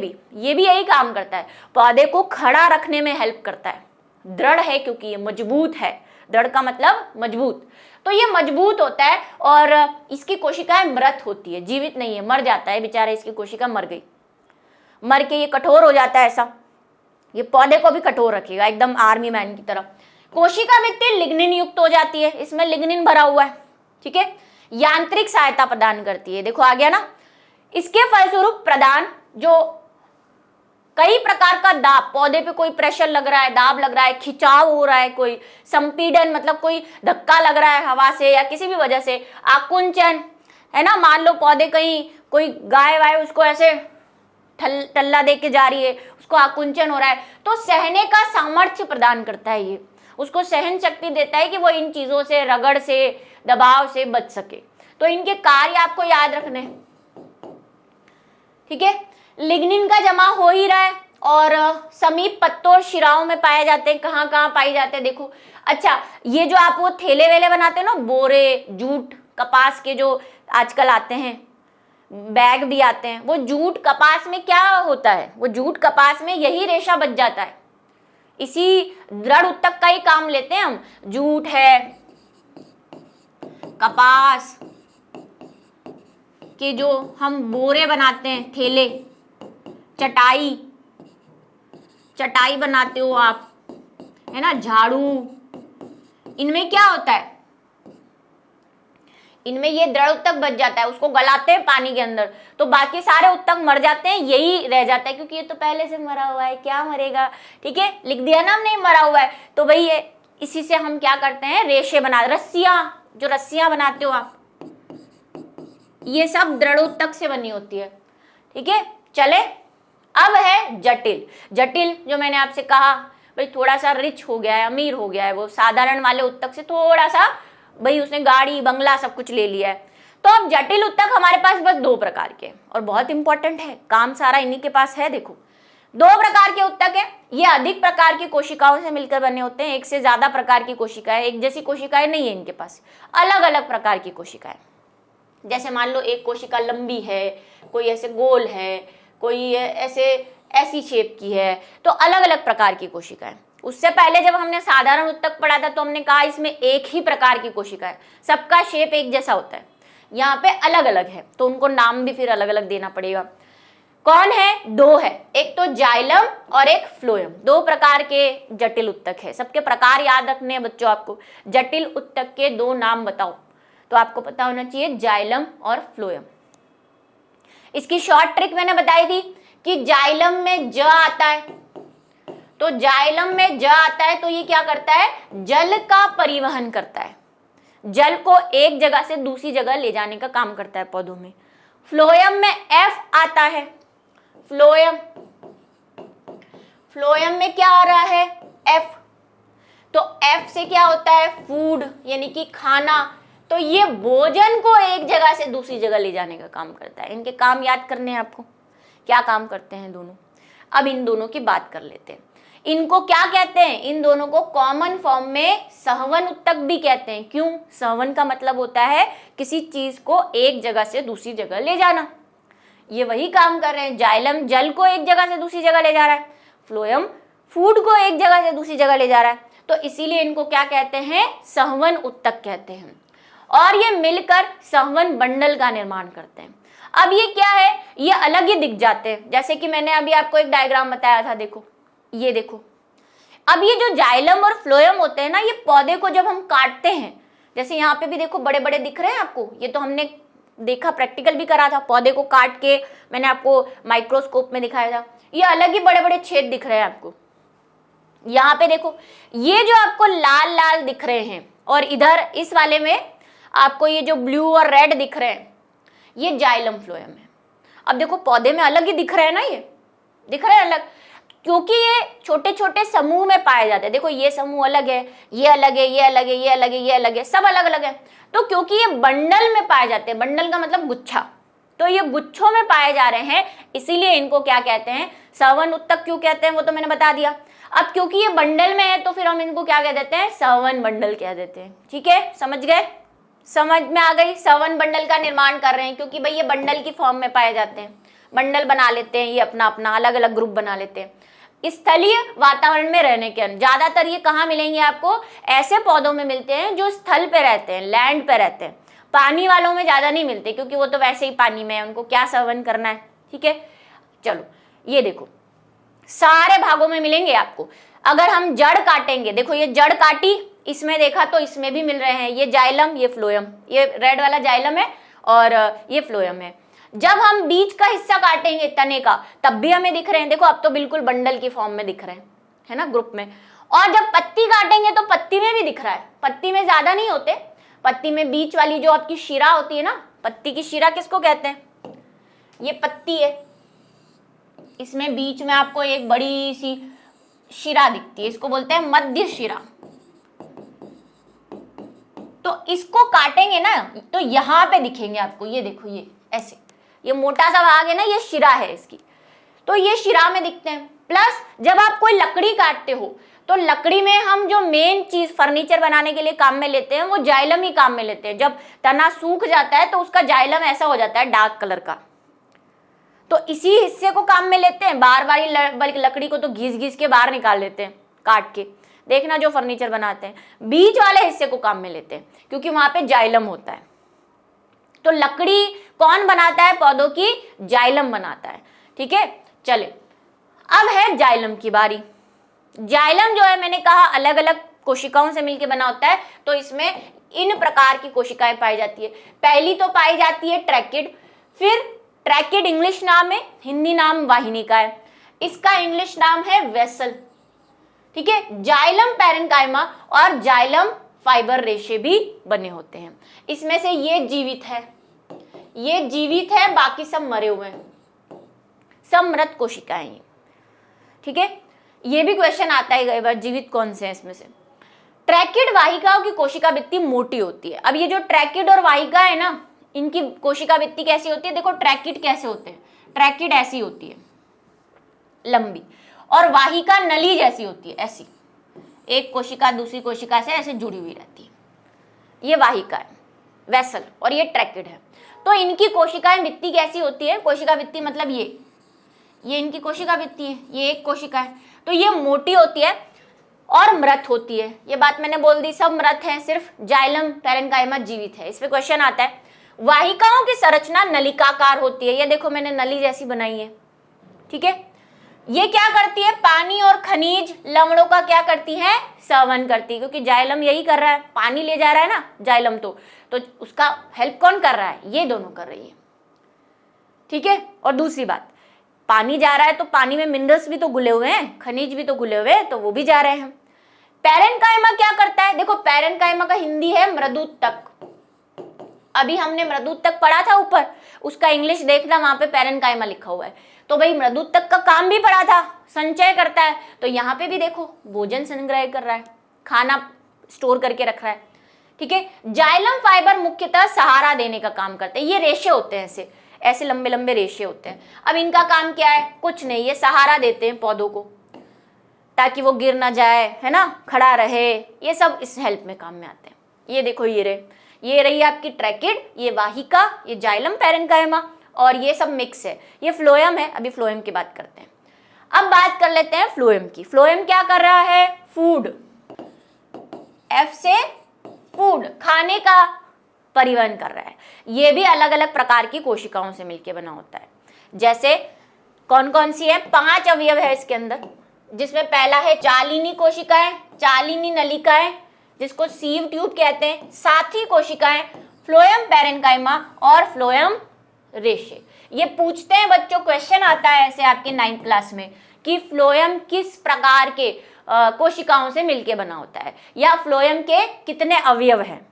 भी यही काम करता है, पौधे को खड़ा रखने में हेल्प करता है। दृढ़ है क्योंकि ये मजबूत है। दृढ़ का मतलब मजबूत। तो ये मजबूत होता है और इसकी कोशिकाएं मृत होती है, जीवित नहीं है, मर जाता है बेचारा, इसकी कोशिका मर गई, मर के ये कठोर हो जाता है। ऐसा ये पौधे को भी कठोर रखेगा, एकदम आर्मी मैन की तरह। कोशिका भित्ति लिग्निन युक्त हो जाती है, इसमें लिग्निन भरा हुआ है, ठीक है। यांत्रिक सहायता प्रदान करती है, देखो आ गया ना। इसके फलस्वरूप प्रदान, जो कई प्रकार का दाब, पौधे पे कोई प्रेशर लग रहा है, दाब लग रहा है, खिंचाव हो रहा है, कोई संपीड़न मतलब कोई धक्का लग रहा है हवा से या किसी भी वजह से, आकुंचन है ना, मान लो पौधे कहीं कोई गाय वाय उसको ऐसे टल्ला दे के जा रही है, उसको आकुंचन हो रहा है, तो सहने का सामर्थ्य प्रदान करता है। ये उसको सहन शक्ति देता है कि वो इन चीजों से, रगड़ से, दबाव से बच सके। तो इनके कार्य आपको याद रखने हैं, ठीक है। लिग्निन का जमा हो ही रहा है और समीप पत्तों और शिराओं में पाए जाते हैं। कहाँ कहाँ पाई जाते हैं देखो। अच्छा, ये जो आप वो थैले वेले बनाते हैं ना, बोरे, जूट, कपास के जो आजकल आते हैं, बैग भी आते हैं, वो जूट कपास में क्या होता है, वो जूट कपास में यही रेशा बच जाता है। इसी दृढ़ उत्तक का ही काम लेते हैं हम। जूट है, कपास के जो हम बोरे बनाते हैं, थैले, चटाई बनाते हो आप, है ना, झाड़ू, इनमें क्या होता है, इनमें ये दृढ़ उत्तक बच जाता है। उसको गलाते हैं पानी के अंदर, तो बाकी सारे उत्तक मर जाते हैं, यही रह जाता है क्योंकि ये तो पहले से मरा हुआ है, क्या मरेगा, ठीक है। लिख दिया ना हमने मरा हुआ है, तो भाई ये इसी से हम क्या करते हैं, रेशे बना, रस्सियां, जो रस्सियां बनाते हो आप, ये सब दृढ़ोत्तक से बनी होती है। ठीक है, चले अब है जटिल। जटिल जो मैंने आपसे कहा भाई थोड़ा सा रिच हो गया है, अमीर हो गया है, वो साधारण वाले उत्तक से थोड़ा सा भाई उसने गाड़ी बंगला सब कुछ ले लिया है। तो अब जटिल उत्तक हमारे पास बस 2 प्रकार के, और बहुत इंपॉर्टेंट है, काम सारा इन्हीं के पास है। देखो 2 प्रकार के उत्तक है, ये अधिक प्रकार की कोशिकाओं से मिलकर बने होते हैं। एक से ज्यादा प्रकार की कोशिकाएं, एक जैसी कोशिकाएं नहीं है इनके पास, अलग अलग प्रकार की कोशिकाएं। जैसे मान लो एक कोशिका लंबी है, कोई ऐसे गोल है, कोई ऐसे ऐसी शेप की है, तो अलग अलग प्रकार की कोशिकाएं। उससे पहले जब हमने साधारण उत्तक पढ़ा था तो हमने कहा इसमें एक ही प्रकार की कोशिका है, सबका शेप एक जैसा होता है। यहाँ पे अलग अलग है तो उनको नाम भी फिर अलग अलग देना पड़ेगा। कौन है? 2 है, एक तो जाइलम और एक फ्लोएम। 2 प्रकार के जटिल उत्तक है। सबके प्रकार याद रखने हैं बच्चों आपको। जटिल उत्तक के 2 नाम बताओ तो आपको पता होना चाहिए, जाइलम और फ्लोएम। इसकी शॉर्ट ट्रिक मैंने बताई थी कि जाइलम में ज आता है, तो जाइलम में ज आता है तो ये क्या करता है, जल का परिवहन करता है, जल को एक जगह से दूसरी जगह ले जाने का काम करता है पौधों में। फ्लोएम में एफ आता है, फ्लोएम, फ्लोएम में क्या आ रहा है, एफ, तो एफ से क्या होता है, फूड यानी कि खाना। तो ये भोजन को एक जगह से दूसरी जगह ले जाने का काम करता है। इनके काम याद करने हैं आपको, क्या काम करते हैं दोनों। अब इन दोनों की बात कर लेते हैं। इनको क्या कहते हैं, इन दोनों को कॉमन फॉर्म में सहवन उत्तक भी कहते हैं। क्यों? सहवन का मतलब होता है किसी चीज को एक जगह से दूसरी जगह ले जाना, ये वही काम कर रहे हैं। जाइलम जल को एक जगह से दूसरी जगह ले जा रहा है, फ्लोएम फूड को एक जगह से दूसरी जगह ले जा रहा है, तो इसीलिए इनको क्या कहते हैं, सहवन उत्तक कहते हैं। और ये मिलकर सहवन बंडल का निर्माण करते हैं। अब ये क्या है, ये अलग ही दिख जाते हैं। जैसे कि मैंने अभी आपको एक डायग्राम बताया था, देखो ये देखो। अब ये जो जाइलम और फ्लोएम होते हैं ना, ये पौधे को जब हम काटते हैं, जैसे यहाँ पे भी देखो बड़े बड़े दिख रहे हैं आपको, ये तो हमने देखा, प्रैक्टिकल भी करा था। पौधे को काट के मैंने आपको माइक्रोस्कोप में दिखाया था, ये अलग ही बड़े बड़े छेद दिख रहे हैं आपको। यहाँ पे देखो ये जो आपको लाल लाल दिख रहे हैं, और इधर इस वाले में आपको ये जो ब्लू और रेड दिख रहे हैं, ये जाइलम फ्लोएम है। अब देखो पौधे में अलग ही दिख रहे हैं ना, ये दिख रहे हैं अलग, क्योंकि ये छोटे छोटे समूह में पाए जाते हैं। देखो ये समूह अलग है, ये अलग है, ये अलग है, ये अलग है, ये अलग है, सब अलग अलग है। तो क्योंकि ये बंडल में पाए जाते हैं, बंडल का मतलब गुच्छा, तो ये गुच्छों में पाए जा रहे हैं, इसीलिए इनको क्या कहते हैं, सहवन उत्तक। क्यों कहते हैं वो तो मैंने बता दिया। अब क्योंकि ये बंडल में है तो फिर हम इनको क्या कह देते हैं, सहवन बंडल कह देते हैं। ठीक है, समझ गए, समझ में आ गई। सहवन बंडल का निर्माण कर रहे हैं क्योंकि भाई ये बंडल की फॉर्म में पाए जाते हैं, बंडल बना लेते हैं, ये अपना अपना अलग अलग ग्रुप बना लेते हैं। स्थलीय वातावरण में रहने के ज्यादातर ये कहाँ मिलेंगे आपको, ऐसे पौधों में मिलते हैं जो स्थल पे रहते हैं, लैंड पे रहते हैं। पानी वालों में ज्यादा नहीं मिलते क्योंकि वो तो वैसे ही पानी में है, उनको क्या सहवन करना है। ठीक है, चलो ये देखो सारे भागों में मिलेंगे आपको। अगर हम जड़ काटेंगे, देखो ये जड़ काटी, इसमें देखा तो इसमें भी मिल रहे हैं, ये जाइलम, ये फ्लोएम, ये रेड वाला जाइलम है और ये फ्लोएम है। जब हम बीच का हिस्सा काटेंगे तने का, तब भी हमें दिख रहे हैं। देखो अब तो बिल्कुल बंडल की फॉर्म में दिख रहे हैं, है ना, ग्रुप में। और जब पत्ती काटेंगे तो पत्ती में भी दिख रहा है। पत्ती में ज्यादा नहीं होते, पत्ती में बीच वाली जो आपकी शिरा होती है ना, पत्ती की शिरा किसको कहते हैं, ये पत्ती है, इसमें बीच में आपको एक बड़ी सी शिरा दिखती है, इसको बोलते हैं मध्य शिरा। तो इसको काटेंगे ना तो यहां पे दिखेंगे आपको, ये देखो ये ऐसे, ये मोटा सा भाग है ना, ये शिरा है इसकी, तो ये शिरा में दिखते हैं। प्लस जब आप कोई लकड़ी काटते हो तो लकड़ी में हम जो मेन चीज फर्नीचर बनाने के लिए काम में लेते हैं वो जाइलम ही काम में लेते हैं। जब तना सूख जाता है तो उसका जाइलम ऐसा हो जाता है डार्क कलर का, तो इसी हिस्से को काम में लेते हैं। बार बार बल्कि लकड़ी को तो घिस घिस के बाहर निकाल लेते हैं काट के, देखना जो फर्नीचर बनाते हैं बीच वाले हिस्से को काम में लेते हैं क्योंकि वहां पे जाइलम होता है। तो लकड़ी कौन बनाता है, पौधों की जाइलम बनाता है। ठीक है, चले अब है जाइलम की बारी। जाइलम जो है मैंने कहा अलग अलग कोशिकाओं से मिलकर बना होता है, तो इसमें इन प्रकार की कोशिकाएं पाई जाती है। पहली तो पाई जाती है ट्रैकिड, फिर ट्रैकिड इंग्लिश नाम है, हिंदी नाम वाहिनी का है, इसका इंग्लिश नाम है वेसल। ठीक है। जाइलम पैरेन्काइमा और जाइलम फाइबर रेशे भी बने होते हैं। इसमें से ये जीवित है, ये जीवित है, बाकी सब मरे हुए हैं, सब मृत कोशिकाएं हैं, ठीक है। ये भी क्वेश्चन आता है कई बार, जीवित कौन से हैं इसमें से। ट्रैकिड वाहिकाओं की कोशिका भित्ति मोटी होती है। अब ये जो ट्रैकिड और वाहिका है ना, इनकी कोशिका भित्ति कैसी होती है, देखो ट्रैकिड कैसे होते हैं, ट्रैकिड ऐसी होती है लंबी, और वाहिका नली जैसी होती है, ऐसी एक कोशिका दूसरी कोशिका से ऐसे जुड़ी हुई रहती है, ये वाहिका है, वेसल, और ये ट्रैकिड है। तो इनकी कोशिकाएं भित्ति कैसी होती है, कोशिका भित्ति मतलब ये इनकी कोशिका भित्ति है, ये एक कोशिका है, तो ये मोटी होती है और मृत होती है। ये बात मैंने बोल दी, सब मृत है, सिर्फ जाइलम पैरेन्काइमा जीवित है। इस पे क्वेश्चन आता है, वाहिकाओं की संरचना नलिकाकार होती है, ये देखो मैंने नली जैसी बनाई है, ठीक है। ये क्या करती है, पानी और खनिज लवणों का क्या करती है, सेवन करती है, क्योंकि जाइलम यही कर रहा है, पानी ले जा रहा है ना जाइलम, तो उसका हेल्प कौन कर रहा है, ये दोनों कर रही है, ठीक है। और दूसरी बात, पानी जा रहा है तो पानी में मिनरल्स भी तो घुले हुए हैं, खनिज भी तो घुले हुए हैं, तो वो भी जा रहे हैं। पैरेन्काइमा क्या करता है, देखो पैरेन्काइमा का हिंदी है मृदुतक, अभी हमने मृदुतक पढ़ा था ऊपर, उसका इंग्लिश देखना, वहां पे पैरेन्काइमा लिखा हुआ है। तो भाई मृदुतक का काम भी पढ़ा था, संचय करता है, तो यहाँ पे भी देखो भोजन संग्रह कर रहा है, खाना स्टोर करके रख रहा है, ठीक है। जाइलम फाइबर मुख्यतः सहारा देने का काम करते हैं, ये रेशे होते हैं, ऐसे लंबे लंबे रेशे होते हैं। अब इनका काम क्या है, कुछ नहीं, ये सहारा देते हैं पौधों को ताकि वो गिर ना जाए, है ना, खड़ा रहे, ये सब इस हेल्प में काम में आते हैं। ये देखो ये रही आपकी ट्रैकिड, ये वाहिका, ये जाइलम पैरेन्काइमा, और ये सब मिक्स है, ये फ्लोएम है। अभी फ्लोएम की बात करते हैं। अब बात कर लेते हैं फ्लोएम की। फ्लोएम क्या कर रहा है, फूड, एफ से फूड, खाने का परिवहन कर रहा है। ये भी अलग अलग प्रकार की कोशिकाओं से मिलकर बना होता है। जैसे कौन कौन सी है, 5 अवयव है इसके अंदर, जिसमें पहला है चालिनी कोशिकाएं, चालिनी नलिकाएं जिसको सीव ट्यूब कहते हैं, साथी कोशिकाएं, फ्लोएम पैरेन्काइमा और फ्लोएम रेशे। ये पूछते हैं बच्चों, क्वेश्चन आता है ऐसे आपके 9th क्लास में कि फ्लोएम किस प्रकार के कोशिकाओं से मिलके बना होता है, या फ्लोएम के कितने अवयव हैं,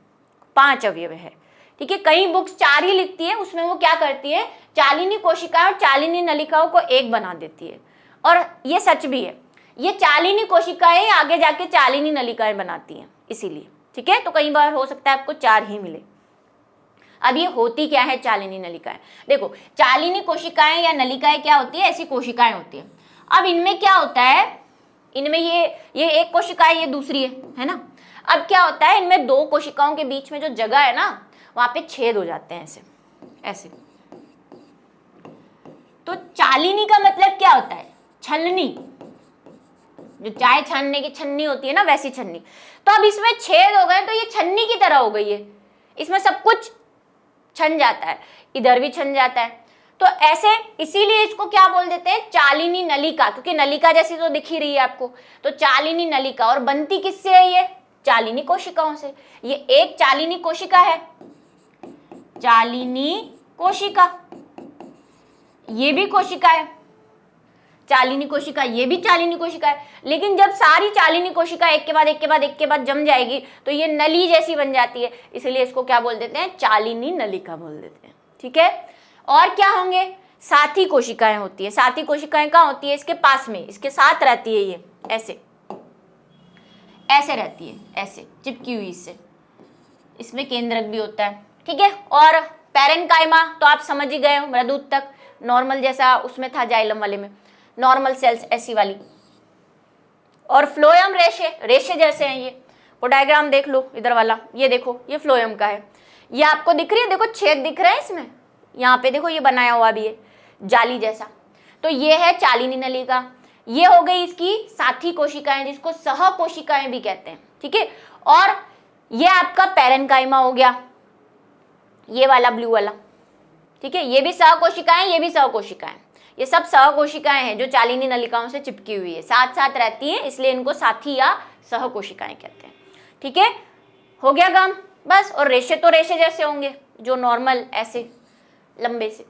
5 अवयव है, ठीक है। कई बुक्स 4 ही लिखती है, उसमें वो क्या करती है, चालिनी कोशिकाएं और चालिनी नलिकाओं को एक बना देती है, और ये सच भी है, ये चालिनी कोशिकाएं आगे जाके चालिनी नलिकाएं बनाती हैं, इसीलिए, ठीक है। तो कई बार हो सकता है आपको 4 ही मिले। अब ये होती क्या है चालिनी नलिकाएं, देखो चालिनी कोशिकाएं या नलिकाएं क्या होती है, ऐसी कोशिकाएं होती है। अब इनमें क्या होता है, इनमें ये एक कोशिका है, ये दूसरी है ना। अब क्या होता है, इनमें 2 कोशिकाओं के बीच में जो जगह है ना, वहां पे छेद हो जाते हैं ऐसे। तो चालिनी का मतलब क्या होता है, छलनी, जो चाय छानने की छन्नी होती है ना, वैसी छन्नी। तो अब इसमें छेद हो गए तो ये छन्नी की तरह हो गई है, इसमें सब कुछ छन जाता है, इधर भी छन जाता है। तो ऐसे इसीलिए इसको क्या बोल देते हैं, चालिनी नलिका, क्योंकि नलिका जैसी तो दिख ही रही है आपको। तो चालिनी नलिका, और बनती किससे है, ये चालिनी कोशिकाओं से। ये एक चालिनी कोशिका है, चालिनी कोशिका, ये भी कोशिका है चालिनी कोशिका, ये भी चालिनी कोशिका है। लेकिन जब सारी चालिनी कोशिका एक के बाद एक के बाद एक के बाद जम जाएगी तो ये नली जैसी बन जाती है, इसलिए इसको क्या बोल देते हैं, चालिनी नलिका बोल देते हैं, ठीक है। और क्या होंगे, साथी कोशिकाएं होती है। साथी कोशिकाएं कहाँ होती है, इसके पास में, इसके साथ रहती है, ये ऐसे रहती है, ऐसे चिपकी हुई इससे। इसमें केंद्रक भी होता है, ठीक है। और पैरेन्काइमा तो आप समझ ही गए हो, मृदुतक नॉर्मल जैसा उसमें था, जाइलम वाले में नॉर्मल सेल्स ऐसी वाली। और फ्लोएम रेशे जैसे हैं, ये वो डायग्राम देख लो इधर वाला, ये देखो ये फ्लोएम का है, ये आपको दिख रही है, देखो छेद दिख रहे हैं इसमें, यहाँ पे देखो ये बनाया हुआ भी है जाली जैसा। तो ये है चालिनी नलिका, ये हो गई इसकी साथी कोशिकाएं जिसको सह कोशिकाएं भी कहते हैं, ठीक है। और ये आपका पैरेन्काइमा हो गया, ये वाला ब्लू वाला, ठीक है। ये भी सह कोशिकाएं, ये भी सह कोशिकाएं, ये सब सह कोशिकाएं हैं जो चालिनी नलिकाओं से चिपकी हुई है, साथ साथ रहती हैं, इसलिए इनको साथी या सह कोशिकाएं कहते हैं, ठीक है। हो गया काम बस। और रेशे तो रेशे जैसे होंगे, जो नॉर्मल ऐसे लंबे से।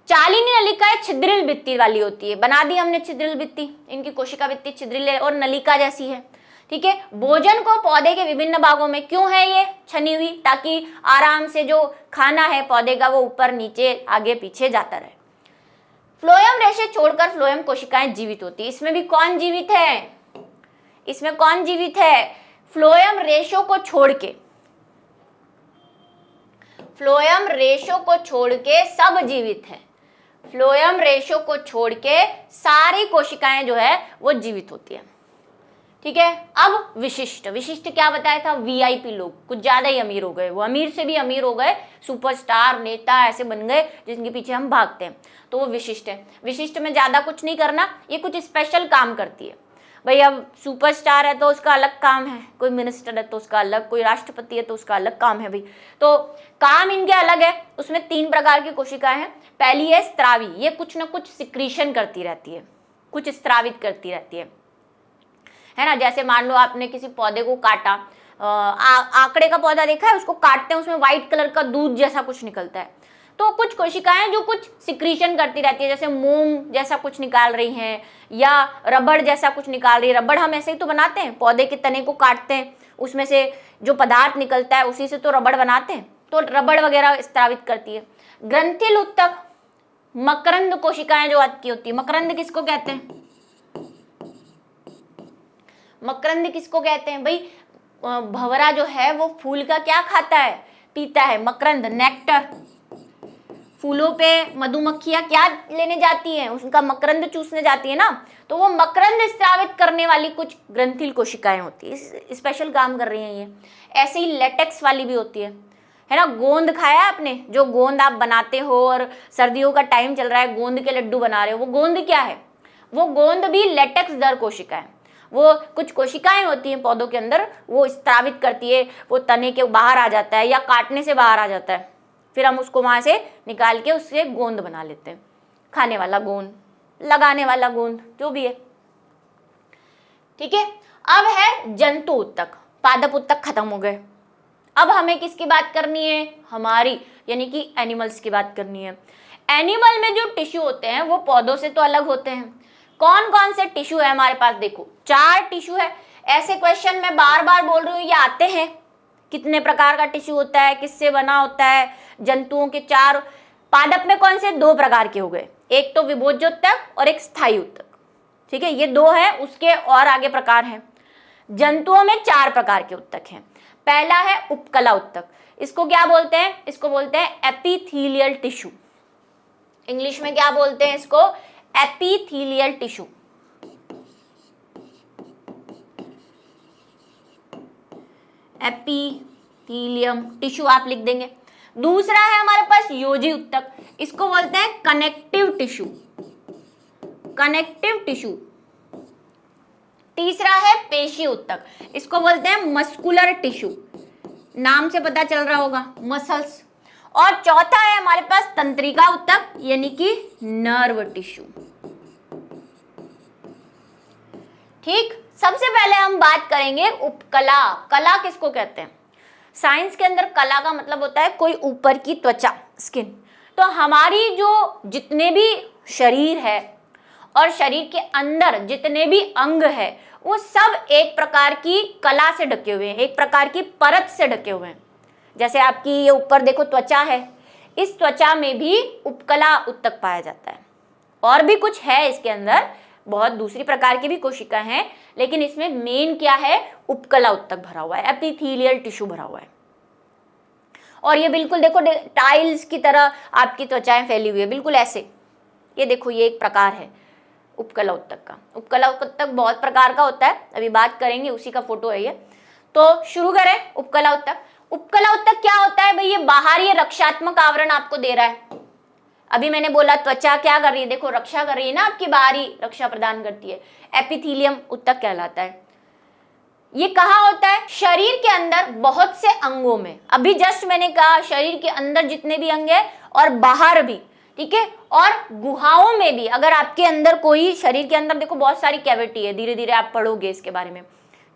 चालिनी नलिकाएं छिद्रिल भित्ति वाली होती है, बना दी हमने छिद्रिल भित्ति, इनकी कोशिका भित्ति छिद्रिल और नलिका जैसी है। ठीक है, भोजन को पौधे के विभिन्न भागों में क्यों है ये छनी हुई, ताकि आराम से जो खाना है पौधे का वो ऊपर नीचे आगे पीछे जाता रहे। फ्लोएम रेशे छोड़कर फ्लोएम कोशिकाएं जीवित होती है। इसमें भी कौन जीवित है, इसमें कौन जीवित है, फ्लोएम रेशों को छोड़ के, फ्लोएम रेशों को छोड़ के सब जीवित है। फ्लोएम रेशों को छोड़ के सारी कोशिकाएं जो है वो जीवित होती है। ठीक है, अब विशिष्ट, विशिष्ट क्या बताया था, वीआईपी लोग, कुछ ज्यादा ही अमीर हो गए, वो अमीर से भी अमीर हो गए, सुपरस्टार नेता ऐसे बन गए जिनके पीछे हम भागते हैं, तो वो विशिष्ट है। विशिष्ट में ज्यादा कुछ नहीं करना, ये कुछ स्पेशल काम करती है। भाई अब सुपरस्टार है तो उसका अलग काम है, कोई मिनिस्टर है तो उसका अलग, कोई राष्ट्रपति है तो उसका अलग काम है भाई, तो काम इनके अलग है। उसमें 3 प्रकार की कोशिकाएं हैं। पहली है स्त्रावी, ये कुछ ना कुछ सिक्रीशन करती रहती है, कुछ स्त्रावित करती रहती है ना। जैसे मान लो आपने किसी पौधे को काटा, आंकड़े का पौधा देखा है, उसको काटते हैं, उसमें व्हाइट कलर का दूध जैसा कुछ निकलता है, तो कुछ कोशिकाएं जो कुछ सिक्रीशन करती रहती है, जैसे मोम जैसा कुछ निकाल रही हैं या रबड़ जैसा कुछ निकाल रही है। रबड़ हम ऐसे ही तो बनाते हैं, पौधे के तने को काटते हैं, उसमें से जो पदार्थ निकलता है उसी से तो रबड़ बनाते हैं, तो रबड़ वगैरह स्त्रावित करती है। ग्रंथिल उत्तक, मकरंद कोशिकाएं जो आपकी होती है, मकरंद किसको कहते हैं, मकरंद किसको कहते हैं भाई, भंवरा जो है वो फूल का क्या खाता है, पीता है, मकरंद, नेक्टर। फूलों पे मधुमक्खियां क्या लेने जाती हैं, उनका मकरंद चूसने जाती है ना, तो वो मकरंद स्त्रावित करने वाली कुछ ग्रंथिल कोशिकाएं होती है, स्पेशल काम कर रही हैं ये। ऐसे ही लेटेक्स वाली भी होती है ना। गोंद खाया आपने, जो गोंद आप बनाते हो और सर्दियों का टाइम चल रहा है, गोंद के लड्डू बना रहे हो, वो गोंद क्या है, वो गोंद भी लेटेक्स दर कोशिका है। वो कुछ कोशिकाएं होती हैं पौधों के अंदर, वो स्त्रावित करती है, वो तने के बाहर आ जाता है या काटने से बाहर आ जाता है, फिर हम उसको वहां से निकाल के उससे गोंद बना लेते हैं, खाने वाला गोंद, लगाने वाला गोंद, जो भी है। ठीक है, अब है जंतु उत्तक, पादप उत्तक खत्म हो गए। अब हमें किसकी बात करनी है, हमारी यानी कि एनिमल्स की बात करनी है। एनिमल में जो टिश्यू होते हैं वो पौधों से तो अलग होते हैं। कौन कौन से टिश्यू है हमारे पास, देखो 4 टिश्यू है। ऐसे क्वेश्चन मैं बार बार बोल रही हूँ, ये आते हैं, कितने प्रकार का टिश्यू होता है, किससे बना होता है, जंतुओं के 4। पादप में कौन से 2 प्रकार के हो गए, एक तो विभोज्य उत्तक और एक स्थायी उत्तक। ठीक है, ये 2 है, उसके और आगे प्रकार हैं। जंतुओं में 4 प्रकार के उत्तक हैं। पहला है उपकला उत्तक, इसको क्या बोलते हैं, इसको बोलते हैं एपिथेलियल टिश्यू। इंग्लिश में क्या बोलते हैं इसको, एपिथेलियल टिश्यू। एपिथेलियम टिश्यू आप लिख देंगे। दूसरा है हमारे पास योजी उत्तक, इसको बोलते हैं कनेक्टिव टिश्यू, कनेक्टिव टिश्यू। तीसरा है पेशी उत्तक, इसको बोलते हैं मस्कुलर टिश्यू, नाम से पता चल रहा होगा, मसल्स। और चौथा है हमारे पास तंत्रिका उत्तक यानी कि नर्व टिश्यू। ठीक, सबसे पहले हम बात करेंगे उपकला। कला किसको कहते हैं, साइंस के अंदर कला का मतलब होता है कोई ऊपर की त्वचा, स्किन। तो हमारी जो जितने भी शरीर है और शरीर के अंदर जितने भी अंग है वो सब एक प्रकार की कला से ढके हुए हैं, एक प्रकार की परत से ढके हुए हैं। जैसे आपकी ये ऊपर देखो त्वचा है, इस त्वचा में भी उपकला उत्तक पाया जाता है। और भी कुछ है इसके अंदर, बहुत दूसरी प्रकार की भी कोशिका हैं, लेकिन इसमें मेन क्या है, उपकला उत्तक भरा हुआ है, एपिथेलियल टिश्यू भरा हुआ है। और ये बिल्कुल देखो टाइल्स की तरह आपकी त्वचाएं फैली हुई है, बिल्कुल ऐसे। ये देखो, ये एक प्रकार है उपकला उत्तक का। उपकला उत्तक बहुत प्रकार का होता है, अभी बात करेंगे, उसी का फोटो है ये। तो शुरू करें उपकला उत्तक। उपकला उत्तक क्या होता है भाई, ये बाहरी रक्षात्मक आवरण आपको दे रहा है। अभी मैंने बोला त्वचा क्या कर रही है, देखो रक्षा कर रही है ना, आपकी बाहरी रक्षा प्रदान करती है, एपिथेलियम उत्तक कहलाता है। ये कहाँ होता है, शरीर के अंदर बहुत से अंगों में। अभी जस्ट मैंने कहा शरीर के अंदर जितने भी अंग है और बाहर भी, ठीक है, और गुहाओं में भी। अगर आपके अंदर कोई, शरीर के अंदर देखो बहुत सारी कैविटी है, धीरे धीरे आप पढ़ोगे इसके बारे में,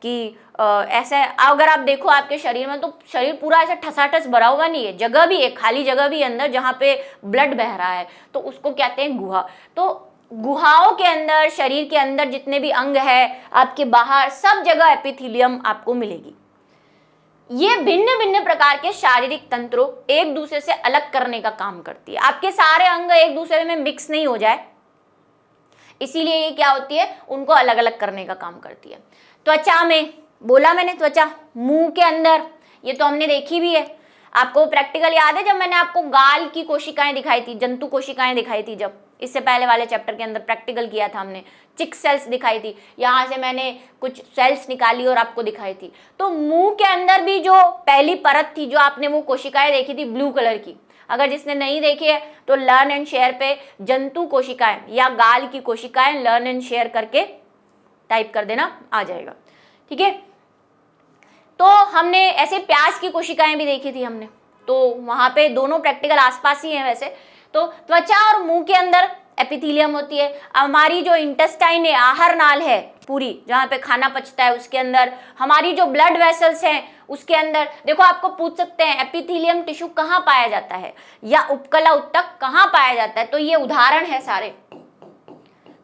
कि ऐसे अगर आप देखो आपके शरीर में तो शरीर पूरा ऐसा ठसाठस भरा हुआ नहीं है, जगह भी है, खाली जगह भी है अंदर जहाँ पे ब्लड बह रहा है, तो उसको कहते हैं गुहा। तो गुहाओं के अंदर, शरीर के अंदर जितने भी अंग है, आपके बाहर सब जगह एपिथेलियम आपको मिलेगी। ये भिन्न भिन्न प्रकार के शारीरिक तंत्रों एक दूसरे से अलग करने का काम करती है। आपके सारे अंग एक दूसरे में मिक्स नहीं हो जाए, इसीलिए ये क्या होती है, उनको अलग अलग करने का काम करती है। त्वचा में बोला मैंने, त्वचा मुंह के अंदर, ये तो हमने देखी भी है। आपको प्रैक्टिकल याद है जब मैंने आपको गाल की कोशिकाएं दिखाई थी, जंतु कोशिकाएं दिखाई थी, जब इससे पहले वाले चैप्टर के अंदर प्रैक्टिकल किया था हमने, चिक सेल्स दिखाई थी, यहाँ से मैंने कुछ सेल्स निकाली और आपको दिखाई थी। तो मुंह के अंदर भी जो पहली परत थी, जो आपने वो कोशिकाएं देखी थी ब्लू कलर की, अगर जिसने नहीं देखी है तो लर्न एंड शेयर पे जंतु कोशिकाएं या गाल की कोशिकाएं लर्न एंड शेयर करके टाइप कर देना, आ जाएगा। ठीक है, तो हमने ऐसे प्याज की कोशिकाएं भी देखी थी हमने, तो वहां पे दोनों प्रैक्टिकल आसपास ही हैं वैसे। तो त्वचा और मुंह के अंदर एपिथेलियम होती है। हमारी जो इंटेस्टाइन है, आहार नाल है पूरी, जहाँ पे खाना पचता है, उसके अंदर हमारी जो ब्लड वेसल्स हैं उसके अंदर, देखो आपको पूछ सकते हैं एपिथेलियम टिश्यू कहाँ पाया जाता है या उपकला उत्तक कहाँ पाया जाता है, तो ये उदाहरण है सारे,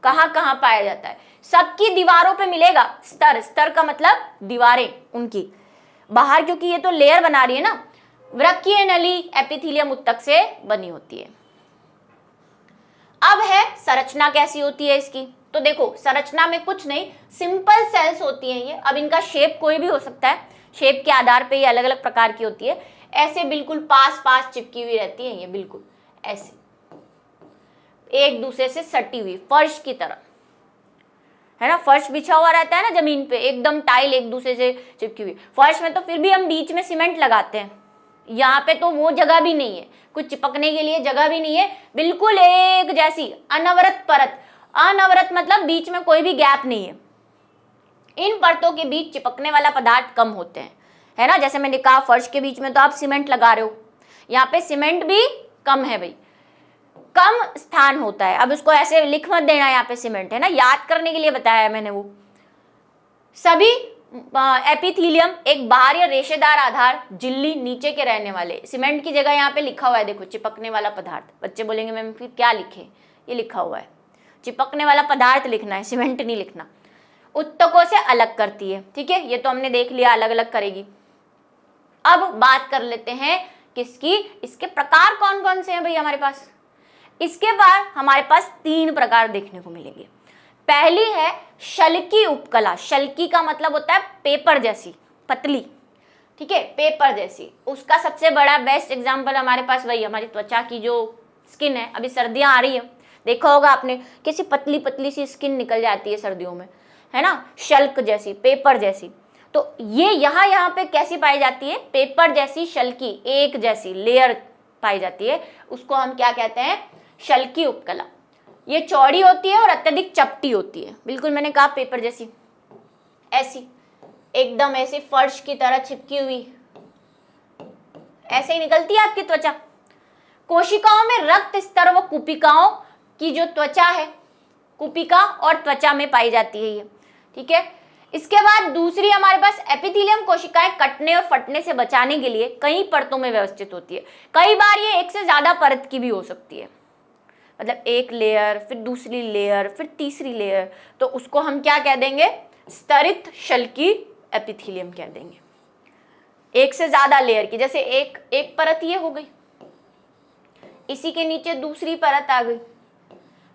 कहाँ कहाँ पाया जाता है। सबकी दीवारों पे मिलेगा, स्तर, स्तर का मतलब दीवारें उनकी बाहर, क्योंकि ये तो लेयर बना रही है ना। वृक्कीय नली एपिथेलियम उत्तक से बनी होती है। अब है संरचना कैसी होती है इसकी, तो देखो संरचना में कुछ नहीं, सिंपल सेल्स होती हैं ये। अब इनका शेप कोई भी हो सकता है, शेप के आधार पे ये अलग अलग प्रकार की होती है। ऐसे बिल्कुल पास पास चिपकी हुई रहती है ये, बिल्कुल ऐसे एक दूसरे से सटी हुई, फर्श की तरह, है ना। फर्श बिछा हुआ रहता है ना जमीन पे, एकदम टाइल एक दूसरे से चिपकी हुई। फर्श में तो फिर भी हम बीच में सीमेंट लगाते हैं, यहाँ पे तो वो जगह भी नहीं है, कुछ चिपकने के लिए जगह भी नहीं है, बिल्कुल एक जैसी अनवरत परत। अनवरत मतलब बीच में कोई भी गैप नहीं है। इन परतों के बीच चिपकने वाला पदार्थ कम होते हैं, है ना। जैसे मैंने कहा फर्श के बीच में तो आप सीमेंट लगा रहे हो, यहाँ पे सीमेंट भी कम है भाई, कम स्थान होता है। अब उसको ऐसे लिख मत देना यहाँ पे सीमेंट, है ना, याद करने के लिए बताया है मैंने। वो सभी एपिथेलियम एक बाहर या रेशेदार आधार झिल्ली नीचे के रहने वाले। सीमेंट की जगह यहाँ पे लिखा हुआ है, देखो चिपकने वाला पदार्थ। बच्चे बोलेंगे मैम फिर क्या लिखे, ये लिखा हुआ है, चिपकने वाला पदार्थ लिखना है, सीमेंट नहीं लिखना। उत्तकों से अलग करती है, ठीक है, ये तो हमने देख लिया अलग अलग करेगी। अब बात कर लेते हैं किसकी, इसके प्रकार कौन कौन से हैं भाई हमारे पास। इसके बाद हमारे पास 3 प्रकार देखने को मिलेंगे। पहली है शल्की उपकला। शल्की का मतलब होता है पेपर जैसी, पतली, ठीक है, पेपर जैसी। उसका सबसे बड़ा बेस्ट एग्जांपल हमारे पास वही हमारी त्वचा की जो स्किन है। अभी सर्दियां आ रही है, देखा होगा आपने कैसी पतली पतली सी स्किन निकल जाती है सर्दियों में, है ना, शल्क जैसी, पेपर जैसी। तो ये यहाँ पे कैसी पाई जाती है, पेपर जैसी शल्की, एक जैसी लेयर पाई जाती है, उसको हम क्या कहते हैं, शल्की उपकला। ये चौड़ी होती है और अत्यधिक चपटी होती है, बिल्कुल मैंने कहा पेपर जैसी, ऐसी एकदम ऐसे फर्श की तरह चिपकी हुई, ऐसे ही निकलती है आपकी त्वचा। कोशिकाओं में रक्त स्तर व कुपिकाओं की जो त्वचा है, कुपिका और त्वचा में पाई जाती है ये, ठीक है। इसके बाद दूसरी हमारे पास एपिथेलियम कोशिकाएं कटने और फटने से बचाने के लिए कई परतों में व्यवस्थित होती है। कई बार ये एक से ज्यादा परत की भी हो सकती है, मतलब एक लेयर, फिर दूसरी लेयर, फिर तीसरी लेयर, तो उसको हम क्या कह देंगे, स्तरित शल्की एपिथेलियम कह देंगे। एक से ज्यादा लेयर की, जैसे एक परत ये हो गई, इसी के नीचे दूसरी परत आ गई,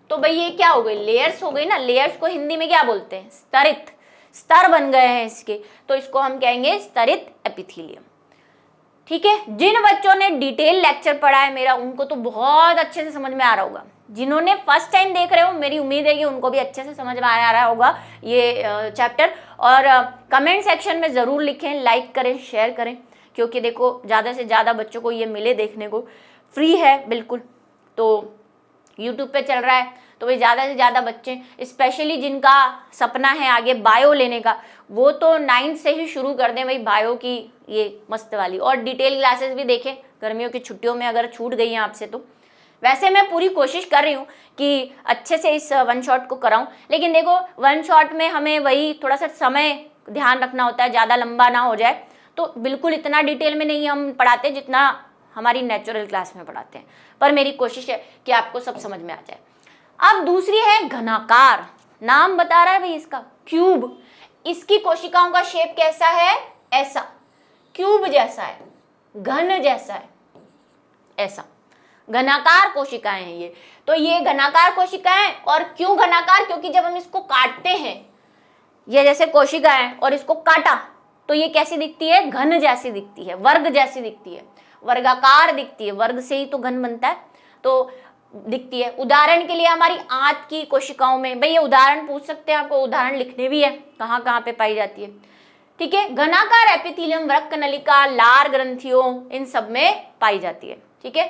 तो भाई ये क्या हो गई, लेयर्स हो गई ना। लेयर्स को हिंदी में क्या बोलते हैं, स्तरित, स्तर बन गए हैं इसके, तो इसको हम कहेंगे स्तरित एपिथेलियम, ठीक है। जिन बच्चों ने डिटेल लेक्चर पढ़ा है मेरा, उनको तो बहुत अच्छे से समझ में आ रहा होगा। जिन्होंने फर्स्ट टाइम देख रहे हो, मेरी उम्मीद है कि उनको भी अच्छे से समझ में आ रहा होगा ये चैप्टर। और कमेंट सेक्शन में ज़रूर लिखें, लाइक करें, शेयर करें, क्योंकि देखो ज़्यादा से ज़्यादा बच्चों को ये मिले देखने को, फ्री है बिल्कुल, तो यूट्यूब पे चल रहा है, तो भाई ज़्यादा से ज़्यादा बच्चे, स्पेशली जिनका सपना है आगे बायो लेने का, वो तो 9th से ही शुरू कर दें भाई बायो की ये मस्त वाली। और डिटेल क्लासेस भी देखें गर्मियों की छुट्टियों में, अगर छूट गई हैं आपसे तो। वैसे मैं पूरी कोशिश कर रही हूँ कि अच्छे से इस वन शॉट को कराऊँ, लेकिन देखो वन शॉट में हमें वही थोड़ा सा समय ध्यान रखना होता है, ज़्यादा लंबा ना हो जाए। तो बिल्कुल इतना डिटेल में नहीं हम पढ़ाते जितना हमारी नेचुरल क्लास में पढ़ाते हैं, पर मेरी कोशिश है कि आपको सब समझ में आ जाए। अब दूसरी है घनाकार, नाम बता रहा है भाई इसका, क्यूब। इसकी कोशिकाओं का शेप कैसा है? ऐसा, क्यूब जैसा है, घन जैसा है, ऐसा घनाकार कोशिकाएं हैं ये। तो ये घनाकार कोशिकाएं, और क्यों घनाकार? क्योंकि जब हम इसको काटते हैं, ये जैसे कोशिकाएं और इसको काटा तो ये कैसी दिखती है? घन जैसी दिखती है, वर्ग जैसी दिखती है, वर्गाकार दिखती है, वर्ग से ही तो घन बनता है, तो दिखती है। उदाहरण के लिए हमारी आंत की कोशिकाओं में, भाई ये उदाहरण पूछ सकते हैं, आपको उदाहरण लिखने भी है कहाँ कहाँ पे पाई जाती है, ठीक है। घनाकार एपिथेलियम वृक्क नलिका, लार ग्रंथियों, इन सब में पाई जाती है, ठीक है।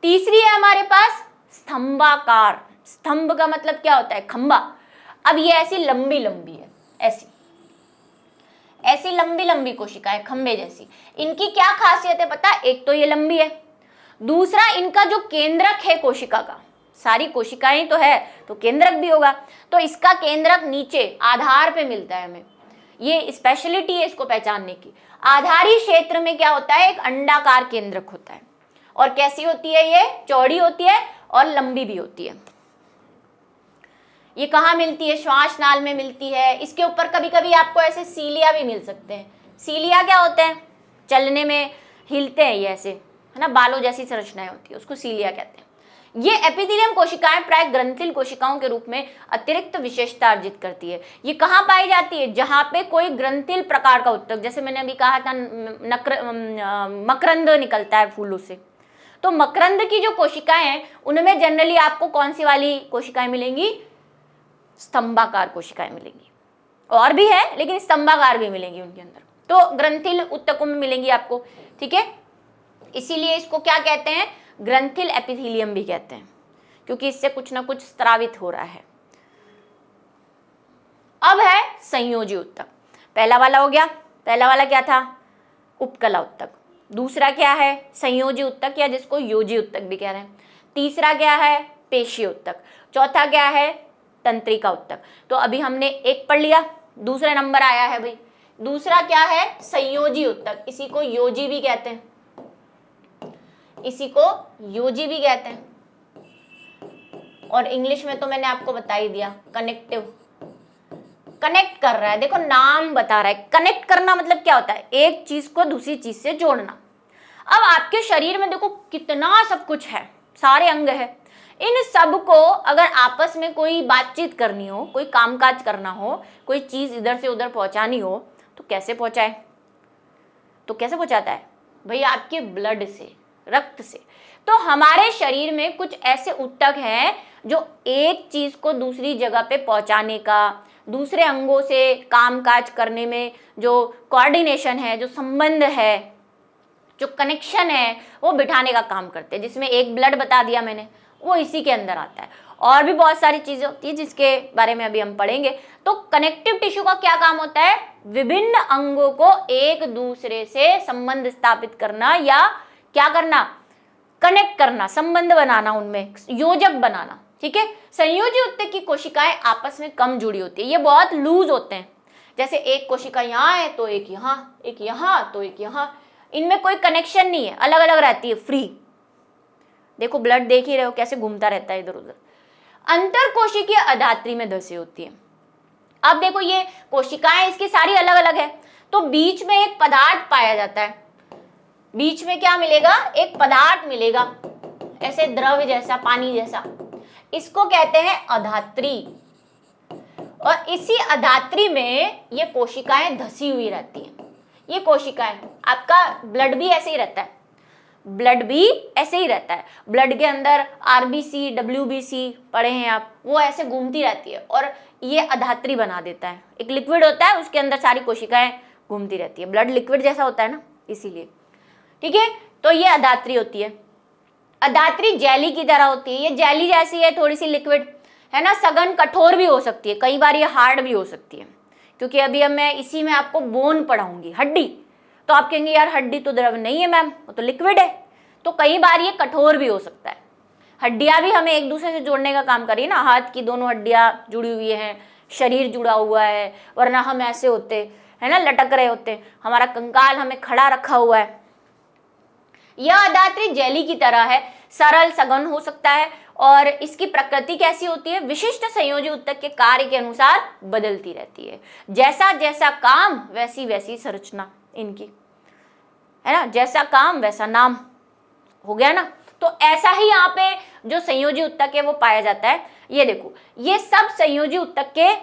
तीसरी है हमारे पास स्तंभाकार। स्तंभ का मतलब क्या होता है? खंबा। अब ये ऐसी लंबी लंबी है, ऐसी ऐसी लंबी लंबी कोशिकाएं, खंबे जैसी। इनकी क्या खासियत है पता है? एक तो ये लंबी है, दूसरा इनका जो केंद्रक है कोशिका का, सारी कोशिकाएं तो है तो केंद्रक भी होगा, तो इसका केंद्रक नीचे आधार पे मिलता है हमें। ये स्पेशलिटी है इसको पहचानने की। आधारी क्षेत्र में क्या होता है? एक अंडाकार केंद्रक होता है। और कैसी होती है ये? चौड़ी होती है और लंबी भी होती है। ये कहाँ मिलती है? श्वास नाल में मिलती है। इसके ऊपर कभी कभी आपको ऐसे सीलिया भी मिल सकते हैं। सीलिया क्या होते हैं? चलने में हिलते हैं ये ऐसे, है ना, बालों जैसी संरचनाएं होती है, उसको सीलिया कहते हैं। ये एपिथेलियम कोशिकाएं प्राय ग्रंथिल कोशिकाओं के रूप में अतिरिक्त विशेषता अर्जित करती है। ये कहाँ पाई जाती है? जहाँ पे कोई ग्रंथिल प्रकार का उत्तक, जैसे मैंने अभी कहा था मकरंद निकलता है फूलों से, तो मकरंद की जो कोशिकाएं हैं उनमें जनरली आपको कौन सी वाली कोशिकाएं मिलेंगी? स्तंभाकार कोशिकाएं मिलेंगी। और भी है लेकिन स्तंभाकार भी मिलेंगी उनके अंदर, तो ग्रंथिल उत्तकों में मिलेंगी आपको, ठीक है। इसीलिए इसको क्या कहते हैं? ग्रंथिल एपिथेलियम भी कहते हैं, क्योंकि इससे कुछ ना कुछ स्रावित हो रहा है। अब है संयोजी उत्तक। पहला वाला हो गया, पहला वाला क्या था? उपकला उत्तक। दूसरा क्या है? संयोजी उत्तक, या जिसको योजी उत्तक भी कह रहे हैं। तीसरा क्या है? पेशी उत्तक। चौथा क्या है? तंत्रिका उत्तक। तो अभी हमने एक पढ़ लिया, दूसरा नंबर आया है भाई। दूसरा क्या है? संयोजी उत्तक। इसी को योजी भी कहते हैं, इसी को योजी भी कहते हैं, और इंग्लिश में तो मैंने आपको बता ही दिया, कनेक्टिव। कनेक्ट कर रहा है, देखो नाम बता रहा है। कनेक्ट करना मतलब क्या होता है? एक चीज को दूसरी चीज से जोड़ना। अब आपके शरीर में देखो कितना सब कुछ है, सारे अंग है। इन सब को अगर आपस में कोई बातचीत करनी हो, कोई कामकाज करना हो, कोई चीज इधर से उधर पहुंचानी हो, तो कैसे पहुंचाए? तो कैसे पहुंचाता है भाई? आपके ब्लड से, रक्त से। तो हमारे शरीर में कुछ ऐसे उत्तक हैं जो एक चीज को दूसरी जगह पे पहुंचाने का, दूसरे अंगों से कामकाज करने में जो कोऑर्डिनेशन है, जो संबंध है, जो कनेक्शन है, वो बिठाने का काम करते हैं। जिसमें एक ब्लड बता दिया मैंने, वो इसी के अंदर आता है। और भी बहुत सारी चीजें होती है जिसके बारे में अभी हम पढ़ेंगे। तो कनेक्टिव टिश्यू का क्या काम होता है? विभिन्न अंगों को एक दूसरे से संबंध स्थापित करना, या क्या करना? कनेक्ट करना, संबंध बनाना, उनमें योजक बनाना, ठीक है। संयोजी उत्तक की कोशिकाएं आपस में कम जुड़ी होती है, ये बहुत लूज होते हैं। जैसे एक कोशिका यहाँ है तो एक यहाँ, एक यहाँ तो एक यहाँ, इनमें कोई कनेक्शन नहीं है, अलग अलग रहती है, फ्री। देखो ब्लड देख ही रहे हो कैसे घूमता रहता है इधर उधर। अंतर कोशिकीय अधात्री में धसी होती है। अब देखो ये कोशिकाएं इसकी सारी अलग अलग है, तो बीच में एक पदार्थ पाया जाता है। बीच में क्या मिलेगा? एक पदार्थ मिलेगा, ऐसे द्रव जैसा, पानी जैसा। इसको कहते हैं अधात्री। और इसी अधात्री में ये कोशिकाएं धसी हुई रहती हैं। ये कोशिकाएं, आपका ब्लड भी ऐसे ही रहता है, ब्लड भी ऐसे ही रहता है। ब्लड के अंदर आरबीसी, डब्ल्यूबीसी पढ़े हैं आप, वो ऐसे घूमती रहती है और ये अधात्री बना देता है। एक लिक्विड होता है, उसके अंदर सारी कोशिकाएं घूमती रहती है। ब्लड लिक्विड जैसा होता है ना, इसीलिए, ठीक है। तो ये अधात्री होती है। अधात्री जेली की तरह होती है, ये जेली जैसी है, थोड़ी सी लिक्विड है ना, सघन कठोर भी हो सकती है, कई बार ये हार्ड भी हो सकती है। क्योंकि अभी अब मैं इसी में आपको बोन पढ़ाऊंगी, हड्डी, तो आप कहेंगे यार हड्डी तो द्रव नहीं है मैम, वो तो लिक्विड है। तो कई बार ये कठोर भी हो सकता है। हड्डियां भी हमें एक दूसरे से जोड़ने का काम कर रही है ना, हाथ की दोनों हड्डियां जुड़ी हुई हैं, शरीर जुड़ा हुआ है, वरना हम ऐसे होते है ना, लटक रहे होते हैं, हमारा कंकाल हमें खड़ा रखा हुआ है। यह अधात्री जेली की तरह है, सरल सघन हो सकता है और इसकी प्रकृति कैसी होती है, विशिष्ट संयोजी उत्तक के कार्य के अनुसार बदलती रहती है। जैसा जैसा काम वैसी वैसी संरचना इनकी, है ना, जैसा काम वैसा नाम, हो गया ना। तो ऐसा ही यहाँ पे जो संयोजी उत्तक है वो पाया जाता है। ये देखो, ये सब संयोजी उत्तक के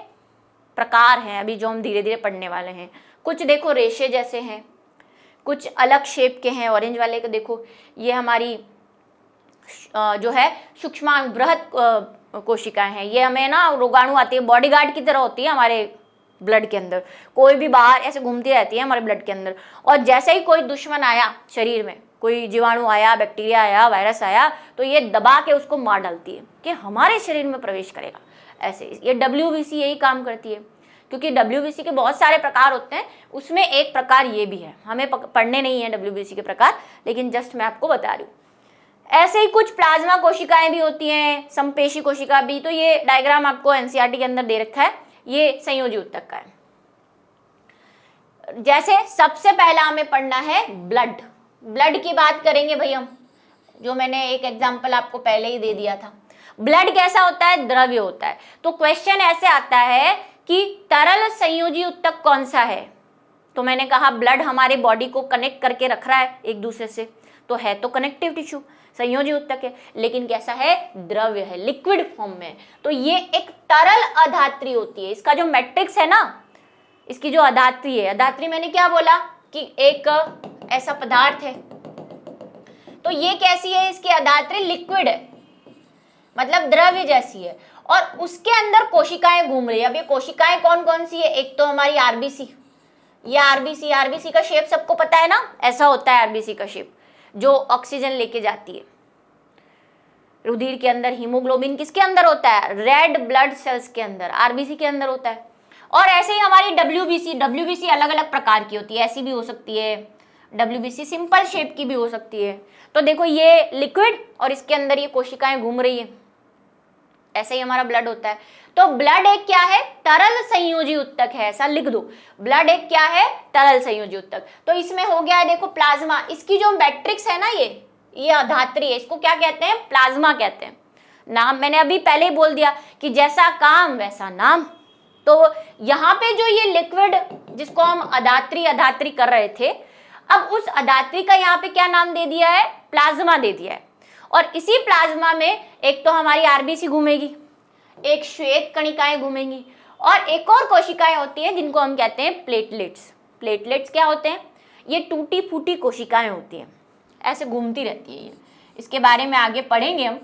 प्रकार हैं अभी जो हम धीरे धीरे पढ़ने वाले हैं। कुछ देखो रेशे जैसे हैं, कुछ अलग शेप के हैं। ऑरेंज वाले को देखो, ये हमारी जो है सूक्ष्म बृहद कोशिकाएं हैं। ये हमें ना रोगाणु आती है, बॉडीगार्ड की तरह होती है हमारे ब्लड के अंदर, कोई भी बाहर ऐसे घूमती रहती है हमारे ब्लड के अंदर। और जैसे ही कोई दुश्मन आया शरीर में, कोई जीवाणु आया, बैक्टीरिया आया, वायरस आया, तो ये दबा के उसको मार डालती है कि हमारे शरीर में प्रवेश करेगा। ऐसे ये WBC यही काम करती है, क्योंकि WBC के बहुत सारे प्रकार होते हैं, उसमें एक प्रकार ये भी है। हमें पढ़ने नहीं है WBC के प्रकार, लेकिन जस्ट मैं आपको बता रही हूँ। ऐसे ही कुछ प्लाज्मा कोशिकाएं भी होती हैं, संपेशी कोशिका भी। तो ये डायग्राम आपको NCERT के अंदर दे रखा है, ये संयोजी उत्तक का है। जैसे सबसे पहला हमें पढ़ना है ब्लड। ब्लड की बात करेंगे भाई हम, जो मैंने एक एग्जांपल आपको पहले ही दे दिया था। ब्लड कैसा होता है, द्रव्य होता है। तो क्वेश्चन ऐसे आता है कि तरल संयोजी उत्तक कौन सा है। तो मैंने कहा ब्लड हमारे बॉडी को कनेक्ट करके रख रहा है एक दूसरे से, तो है तो कनेक्टिव टिश्यू, संयोजी उत्तक है। लेकिन कैसा है, द्रव्य है, लिक्विड फॉर्म में। तो ये एक तरल अधात्री होती है। इसका जो मैट्रिक्स है ना, इसकी जो अधात्री है, अधात्री मैंने क्या बोला कि एक ऐसा पदार्थ है। तो ये कैसी है, इसकी अधात्री लिक्विड है, मतलब द्रव्य जैसी है, और उसके अंदर कोशिकाएं घूम रही है। अब ये कोशिकाएं कौन कौन सी है, एक तो हमारी आरबीसी, ये आरबीसी का शेप सबको पता है ना, ऐसा होता है आरबीसी का शेप, जो ऑक्सीजन लेके जाती है रुधिर के अंदर। हीमोग्लोबिन किसके अंदर होता है, रेड ब्लड सेल्स के अंदर, आरबीसी के अंदर होता है। और ऐसे ही हमारी डब्ल्यूबीसी अलग अलग प्रकार की होती है, ऐसी भी हो सकती है, WBC सिंपल शेप की भी हो सकती है। तो देखो ये लिक्विड और इसके अंदर ये कोशिकाएं घूम रही है, ऐसे ही हमारा ब्लड होता है। तो ब्लड एक क्या है, तरल संयोजी उत्तक है, ऐसा लिख दो। ब्लड एक क्या है, तरल संयोजी उत्तक। तो इसमें हो गया है देखो प्लाज्मा, इसकी जो मैट्रिक्स है ना, ये अधात्री है, इसको क्या कहते हैं, प्लाज्मा कहते हैं। नाम मैंने अभी पहले ही बोल दिया कि जैसा काम वैसा नाम। तो यहाँ पे जो ये लिक्विड जिसको हम अधात्री कर रहे थे, अब उस अधात्री का यहाँ पे क्या नाम दे दिया है, प्लाज्मा दे दिया है। और इसी प्लाज्मा में एक तो हमारी आरबीसी घूमेगी, एक श्वेत कणिकाएं घूमेंगी, और एक और कोशिकाएं होती हैं जिनको हम कहते हैं प्लेटलेट्स। प्लेटलेट्स क्या होते हैं, ये टूटी फूटी कोशिकाएं होती हैं, ऐसे घूमती रहती है ये। इसके बारे में आगे पढ़ेंगे हम।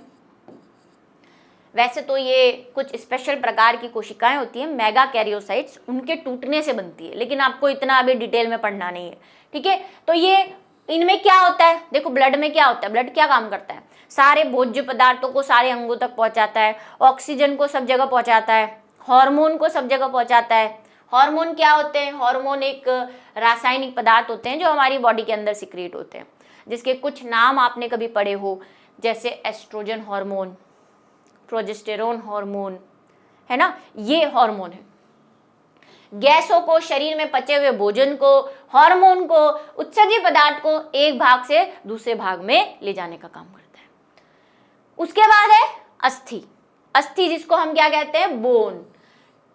वैसे तो ये कुछ स्पेशल प्रकार की कोशिकाएं होती हैं, मेगा कैरियोसाइट्स, उनके टूटने से बनती है, लेकिन आपको इतना अभी डिटेल में पढ़ना नहीं है, ठीक है। तो ये इनमें क्या होता है, देखो ब्लड में क्या होता है, ब्लड क्या काम करता है, सारे भोज्य पदार्थों को सारे अंगों तक पहुंचाता है, ऑक्सीजन को सब जगह पहुंचाता है, हार्मोन को सब जगह पहुंचाता है। हार्मोन क्या होते हैं, हार्मोन एक रासायनिक पदार्थ होते हैं जो हमारी बॉडी के अंदर सिक्रिएट होते हैं, जिसके कुछ नाम आपने कभी पढ़े हो, जैसे एस्ट्रोजन हार्मोन, प्रोजेस्टेरोन हार्मोन, है ना, ये हार्मोन है। गैसों को, शरीर में पचे हुए भोजन को, हार्मोन को, उत्सर्जित पदार्थ को एक भाग से दूसरे भाग में ले जाने का काम करता है। उसके बाद है अस्थि। अस्थि जिसको हम क्या कहते हैं, बोन।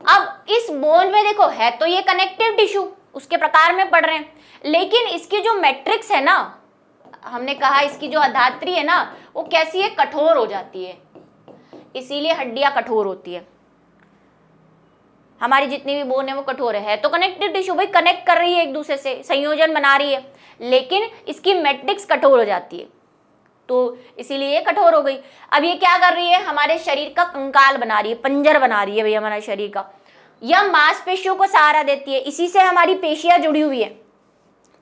अब इस बोन में देखो है तो ये कनेक्टिव टिश्यू, उसके प्रकार में पढ़ रहे हैं, लेकिन इसकी जो मैट्रिक्स है ना, हमने कहा इसकी जो अधात्री है ना, वो कैसी है, कठोर हो जाती है, इसीलिए हड्डियां कठोर होती है। हमारी जितनी भी बोन है वो कठोर है तो कनेक्टिव टिश्यू, भाई कनेक्ट कर रही है एक दूसरे से, संयोजन बना रही है, लेकिन इसकी मैट्रिक्स कठोर हो जाती है, तो इसीलिए ये कठोर हो गई। अब ये क्या कर रही है, हमारे शरीर का कंकाल बना रही है, पंजर बना रही है भाई हमारे शरीर का। यह मांसपेशियों को सहारा देती है, इसी से हमारी पेशियां जुड़ी हुई है,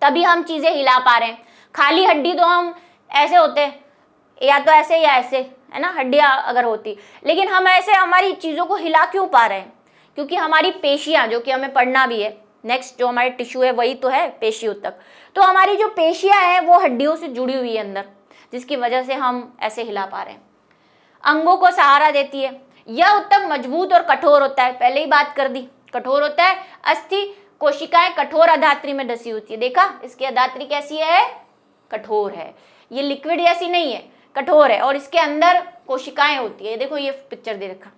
तभी हम चीजें हिला पा रहे हैं। खाली हड्डी तो हम ऐसे होते हैं, या तो ऐसे या ऐसे, है ना, हड्डियां अगर होती, लेकिन हम ऐसे हमारी चीजों को हिला क्यों पा रहे हैं, क्योंकि हमारी पेशियां, जो कि हमें पढ़ना भी है, नेक्स्ट जो हमारे टिश्यू है वही तो है पेशी उत्तक। तो हमारी जो पेशियां हैं वो हड्डियों से जुड़ी हुई है अंदर, जिसकी वजह से हम ऐसे हिला पा रहे हैं। अंगों को सहारा देती है। यह उत्तक मजबूत और कठोर होता है, पहले ही बात कर दी, कठोर होता है। अस्थि कोशिकाएं कठोर अधात्री में धसी होती है। देखा, इसकी अधात्री कैसी है, कठोर है। ये लिक्विड जैसी नहीं है, कठोर है, और इसके अंदर कोशिकाएं होती है। देखो ये पिक्चर दे रखा,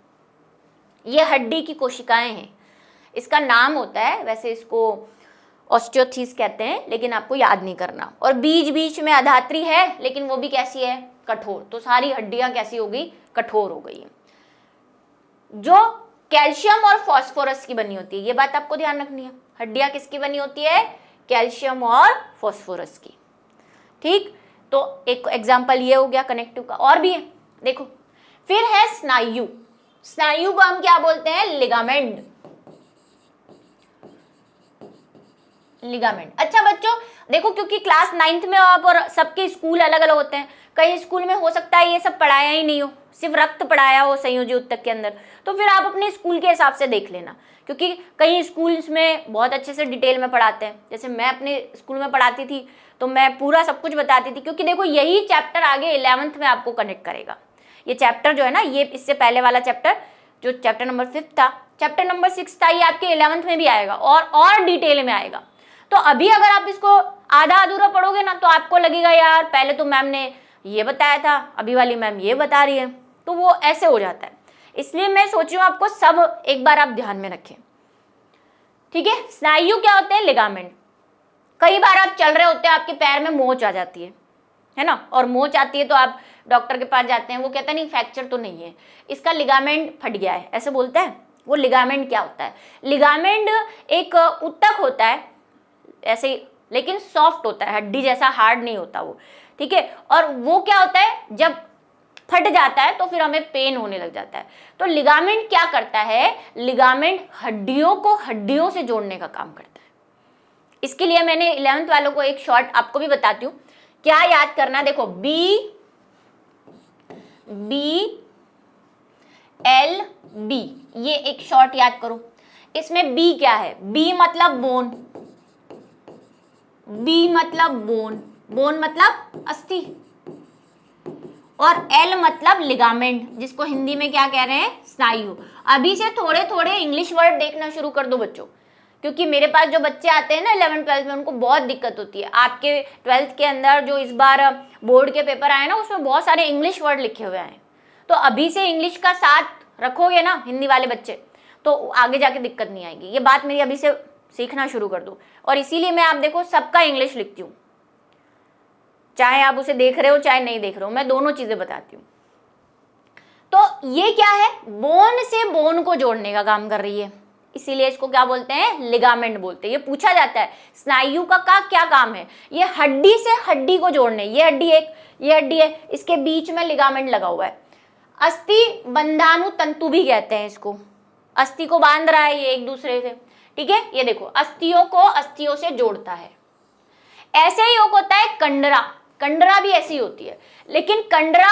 ये हड्डी की कोशिकाएं हैं। इसका नाम होता है, वैसे इसको ऑस्टियोथीस कहते हैं, लेकिन आपको याद नहीं करना। और बीच बीच में अधात्री है, लेकिन वो भी कैसी है, कठोर। तो सारी हड्डियां कैसी हो गई, कठोर हो गई है, जो कैल्शियम और फास्फोरस की बनी होती है। ये बात आपको ध्यान रखनी है। हड्डियां किसकी बनी होती है, कैल्शियम और फास्फोरस की। ठीक, तो एक एग्जांपल ये हो गया कनेक्टिव का, और भी है देखो। फिर है स्नायु। स्नायु को हम क्या बोलते हैं, लिगामेंट। लिगामेंट। अच्छा बच्चों देखो, क्योंकि क्लास 9th में आप और सबके स्कूल अलग अलग होते हैं, कई स्कूल में हो सकता है ये सब पढ़ाया ही नहीं हो, सिर्फ रक्त पढ़ाया हो संयोजी ऊतक के अंदर, तो फिर आप अपने स्कूल के हिसाब से देख लेना, क्योंकि कई स्कूल्स में बहुत अच्छे से डिटेल में पढ़ाते हैं। जैसे मैं अपने स्कूल में पढ़ाती थी तो मैं पूरा सब कुछ बताती थी, क्योंकि देखो यही चैप्टर आगे 11th में आपको कनेक्ट करेगा। ये चैप्टर जो है ना, ये इससे पहले वाला चैप्टर जो चैप्टर नंबर 5 था, चैप्टर नंबर 6 था, ये आपके 11th में भी आएगा और डिटेल में आएगा। तो अभी अगर आप इसको आधा अधूरा पढ़ोगे ना, तो आपको लगेगा यार पहले तो मैम ने ये बताया था, अभी वाली मैम ये बता रही है, तो वो ऐसे हो जाता है। इसलिए मैं सोच रही हूँ आपको सब एक बार आप ध्यान में रखें। ठीक है, स्नायु क्या होते हैं, लिगामेंट। कई बार आप चल रहे होते हैं, आपके पैर में मोच आ जाती है ना, और मोच आती है तो आप डॉक्टर के पास जाते हैं, वो कहता है नहीं फ्रैक्चर तो नहीं है, इसका लिगामेंट फट गया है, ऐसे बोलता है। वो लिगामेंट क्या होता है, लिगामेंट एक ऊतक होता है ऐसे ही, लेकिन सॉफ्ट होता है, हड्डी जैसा हार्ड नहीं होता वो। ठीक है, और वो क्या होता है, जब फट जाता है तो फिर हमें पेन होने लग जाता है। तो लिगामेंट क्या करता है, लिगामेंट हड्डियों को हड्डियों से जोड़ने का काम करता है। इसके लिए मैंने 11th वालों को एक शॉर्ट आपको भी बताती हूँ, क्या याद करना। देखो बी एल बी, ये एक शॉर्ट याद करो। इसमें बी क्या है, बी मतलब बोन, बी मतलब बोन, बोन मतलब अस्थि, और एल मतलब लिगामेंट, जिसको हिंदी में क्या कह रहे हैं, स्नायु। अभी से थोड़े थोड़े इंग्लिश वर्ड देखना शुरू कर दो बच्चों, क्योंकि मेरे पास जो बच्चे आते हैं ना 11th 12th में, उनको बहुत दिक्कत होती है। आपके 12th के अंदर जो इस बार बोर्ड के पेपर आए ना, उसमें बहुत सारे इंग्लिश वर्ड लिखे हुए हैं, तो अभी से इंग्लिश का साथ रखोगे ना हिंदी वाले बच्चे, तो आगे जाके दिक्कत नहीं आएगी। ये बात मेरी अभी से सीखना शुरू कर दो, और इसीलिए मैं आप देखो सबका इंग्लिश लिखती हूँ, चाहे आप उसे देख रहे हो चाहे नहीं देख रहे हो, मैं दोनों चीजें बताती हूँ। तो ये क्या है, बोन से बोन को जोड़ने का काम कर रही है, इसीलिए इसको क्या बोलते हैं, लिगामेंट बोलते हैं। ये पूछा जाता है स्नायु का क्या काम है, ये हड्डी से हड्डी को जोड़ने। ये हड्डी एक, ये हड्डी है, इसके बीच में लिगामेंट लगा हुआ है। अस्थि बंधानु तंतु भी कहते हैं इसको, अस्थि को बांध रहा है ये एक दूसरे से। ठीक है, ये देखो अस्थियों को अस्थियों से जोड़ता है। ऐसे ही एक होता है कंडरा, कंडरा भी ऐसी होती है, लेकिन कंडरा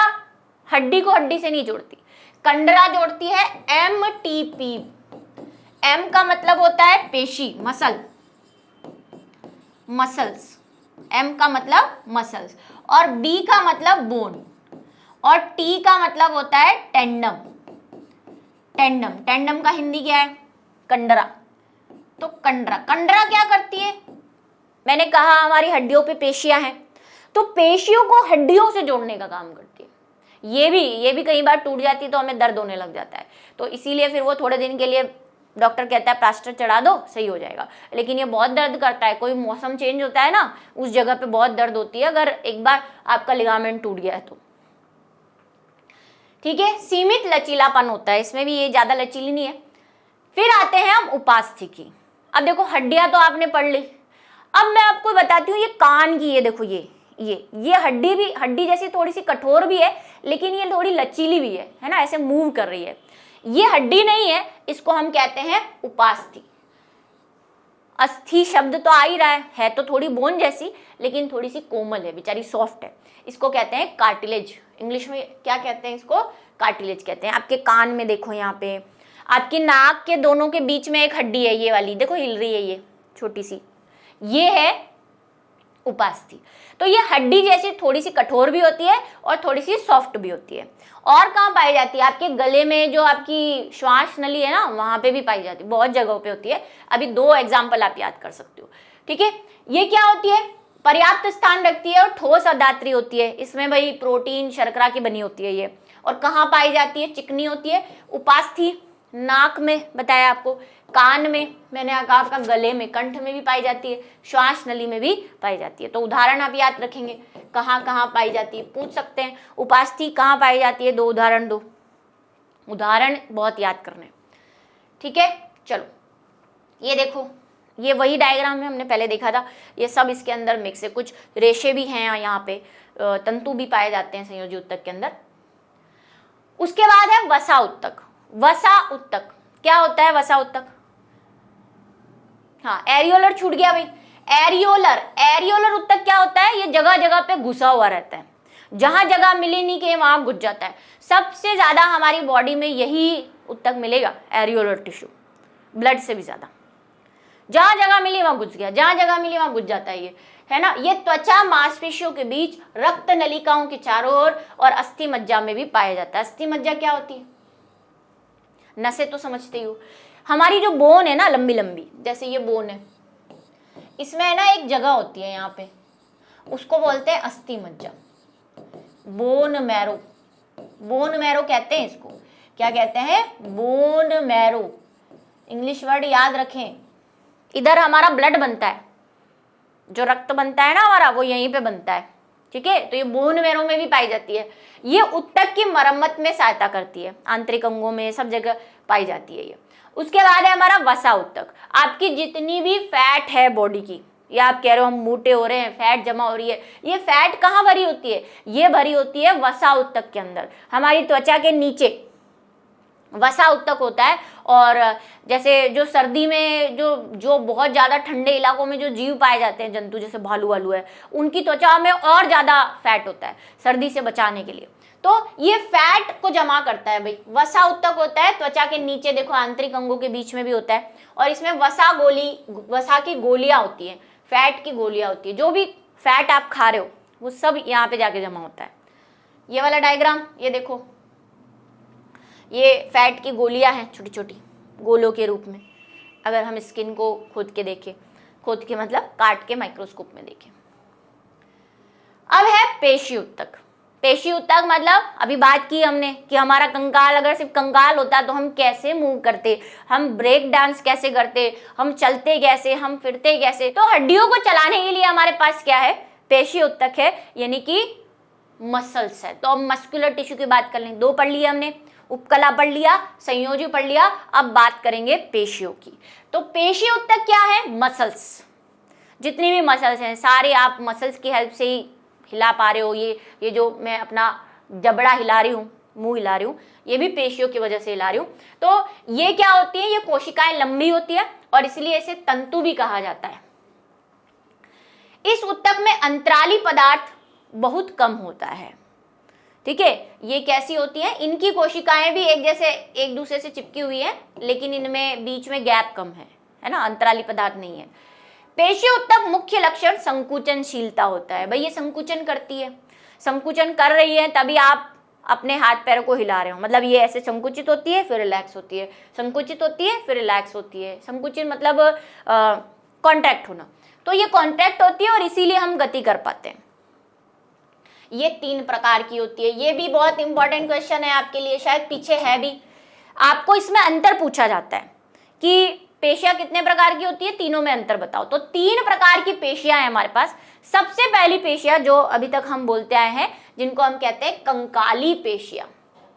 हड्डी को हड्डी से नहीं जोड़ती, कंडरा जोड़ती है एमटीपी। एम का मतलब होता है पेशी, मसल, मसल्स, एम का मतलब मसल्स, और बी का मतलब बोन, और टी का मतलब होता है टेंडम। टेंडम, टेंडम का हिंदी क्या है, कंडरा। तो कंडरा, कंडरा क्या करती है, मैंने कहा हमारी हड्डियों पे पेशियां हैं, तो पेशियों को हड्डियों से जोड़ने का काम करती है। ये भी कई बार टूट जाती है तो हमें दर्द होने लग जाता है, तो इसीलिए फिर वो थोड़े दिन के लिए डॉक्टर कहता है प्लास्टर चढ़ा दो, सही हो जाएगा। लेकिन ये बहुत दर्द करता है, कोई मौसम चेंज होता है ना, उस जगह पे बहुत दर्द होती है अगर एक बार आपका लिगामेंट टूट गया है तो। ठीक है, सीमित लचीलापन होता है इसमें भी, ये ज्यादा लचीली नहीं है। फिर आते हैं हम उपास्थि की। अब देखो हड्डियां तो आपने पढ़ ली, अब मैं आपको बताती हूँ ये कान की। ये देखो ये हड्डी भी, हड्डी जैसी थोड़ी सी कठोर भी है, लेकिन ये थोड़ी लचीली भी है ना, ऐसे मूव कर रही है। ये हड्डी नहीं है, इसको हम कहते हैं उपास्थि। अस्थि शब्द तो आ ही रहा है तो थोड़ी बोन जैसी, लेकिन थोड़ी सी कोमल है, बेचारी सॉफ्ट है। इसको कहते हैं कार्टिलेज, इंग्लिश में क्या कहते हैं इसको, कार्टिलेज कहते हैं। आपके कान में देखो, यहाँ पे आपकी नाक के दोनों के बीच में एक हड्डी है, ये वाली देखो हिल रही है, ये छोटी सी, ये है उपास्थि। तो ये हड्डी जैसी थोड़ी सी कठोर भी होती है और थोड़ी सी सॉफ्ट भी होती है। और कहाँ पाई जाती है? आपके गले में जो आपकी श्वास नली है ना, वहां पे भी पाई जाती है, बहुत जगहों पे होती है। अभी 2 एग्जाम्पल आप याद कर सकते हो, ठीक है। ये क्या होती है? पर्याप्त स्थान रखती है और ठोस अधात्री होती है। इसमें भाई प्रोटीन शर्करा की बनी होती है ये। और कहाँ पाई जाती है? चिकनी होती है। उपास्थि नाक में बताया आपको, कान में मैंने कहा, आपका गले में, कंठ में भी पाई जाती है, श्वास नली में भी पाई जाती है। तो उदाहरण आप याद रखेंगे कहाँ कहाँ पाई जाती है, पूछ सकते हैं। उपास्थि कहाँ पाई जाती है? 2 उदाहरण दो, उदाहरण बहुत याद करने, ठीक है। चलो ये देखो, ये वही डायग्राम है हमने पहले देखा था, ये सब इसके अंदर मिक्स है। कुछ रेशे भी हैं यहाँ पे, तंतु भी पाए जाते हैं संयोजी उत्तक के अंदर। उसके बाद है वसा उत्तक। वसा उत्तक क्या होता है? वसा उत्तक, हाँ एरियोलर छूट गया भाई। एरियोलर उत्तक क्या होता है? ये जगह जगह पे घुसा हुआ रहता है, जहां जगह मिले नहीं के वहां घुस जाता है। सबसे ज्यादा हमारी बॉडी में यही उत्तक मिलेगा, एरियोलर टिश्यू, ब्लड से भी ज्यादा। जहां जगह मिली वहां घुस गया, जहां जगह मिली वहां घुस जाता है ये, है ना। ये त्वचा मांसपेशियों के बीच, रक्त नलिकाओं के चारों ओर और अस्थि मज्जा में भी पाया जाता है। अस्थि मज्जा क्या होती है? नसें तो समझते ही हो, हमारी जो बोन है ना लंबी लंबी, जैसे ये बोन है, इसमें है ना एक जगह होती है यहाँ पे, उसको बोलते हैं अस्थि मज्जा, बोन मैरो। बोन मैरो कहते हैं इसको, क्या कहते हैं? Bone marrow. इंग्लिश वर्ड याद रखें। इधर हमारा ब्लड बनता है, जो रक्त बनता है ना हमारा, वो यहीं पे बनता है, ठीक है। तो ये बोन मैरो में भी पाई जाती है। ये उत्तक की मरम्मत में सहायता करती है, आंतरिक अंगों में सब जगह पाई जाती है ये। उसके बाद है हमारा वसा उत्तक। आपकी जितनी भी फैट है बॉडी की, या आप कह रहे हो हम मोटे हो रहे हैं, फैट जमा हो रही है, ये फैट कहाँ भरी होती है? ये भरी होती है वसा उत्तक के अंदर, हमारी त्वचा के नीचे वसा उत्तक होता है। और जैसे जो सर्दी में जो बहुत ज़्यादा ठंडे इलाकों में जो जीव पाए जाते हैं, जंतु जैसे भालू वालू है, उनकी त्वचा में और ज़्यादा फैट होता है सर्दी से बचाने के लिए। तो ये फैट को जमा करता है भाई। वसा उत्तक होता है त्वचा के नीचे, देखो आंतरिक अंगों के बीच में भी होता है। और इसमें वसा की गोलियां होती हैं, फैट की गोलियां होती है। जो भी फैट आप खा रहे हो वो सब यहाँ पे जाके जमा होता है। ये वाला डायग्राम ये देखो, ये फैट की गोलियां हैं, छोटी छोटी गोलों के रूप में। अगर हम स्किन को खोद के देखें, खोद के मतलब काट के माइक्रोस्कोप में देखें। अब है पेशी उत्तक। पेशी उत्तक मतलब अभी बात की हमने कि हमारा कंकाल, अगर सिर्फ कंकाल होता तो हम कैसे मूव करते, हम ब्रेक डांस कैसे करते, हम चलते कैसे, हम फिरते कैसे। तो हड्डियों को चलाने के लिए हमारे पास क्या है? पेशी उत्तक है, यानी कि मसल्स है। तो अब मस्कुलर टिश्यू की बात कर लें। 2 पढ़ लिया हमने, उपकला पढ़ लिया, संयोजी पढ़ लिया। अब बात करेंगे पेशियों की। तो पेशी उत्तक क्या है? मसल्स। जितनी भी मसल्स हैं सारे आप मसल्स की हेल्प से ही हिला पा रहे हो। ये जो मैं अपना जबड़ा हिला रही हूँ, मुंह हिला रही हूँ, ये भी पेशियों की वजह से हिला रही हूँ। तो ये क्या होती है? ये कोशिकाएं लंबी होती है और इसलिए इसे तंतु भी कहा जाता है। इस उत्तक में अंतराली पदार्थ बहुत कम होता है, ठीक है। ये कैसी होती है? इनकी कोशिकाएं भी एक दूसरे से चिपकी हुई है, लेकिन इनमें बीच में गैप कम है ना, अंतराली पदार्थ नहीं है। पेशी उत्तक मुख्य लक्षण संकुचनशीलता होता है। भाई ये संकुचन करती है, संकुचन कर रही है तभी आप अपने हाथ पैरों को हिला रहे हो। मतलब ये ऐसे संकुचित होती है फिर रिलैक्स होती है, संकुचित होती है फिर रिलैक्स होती है। संकुचन मतलब कॉन्ट्रैक्ट होना। तो ये कॉन्ट्रैक्ट होती है और इसीलिए हम गति कर पाते हैं। ये 3 प्रकार की होती है। ये भी बहुत इंपॉर्टेंट क्वेश्चन है आपके लिए, शायद पीछे है भी। आपको इसमें अंतर पूछा जाता है कि पेशियां कितने प्रकार की होती है, तीनों में अंतर बताओ। तो 3 प्रकार की पेशियां हैं हमारे पास। सबसे पहली पेशियां जो अभी तक हम बोलते आए हैं, जिनको हम कहते हैं कंकाली पेशियां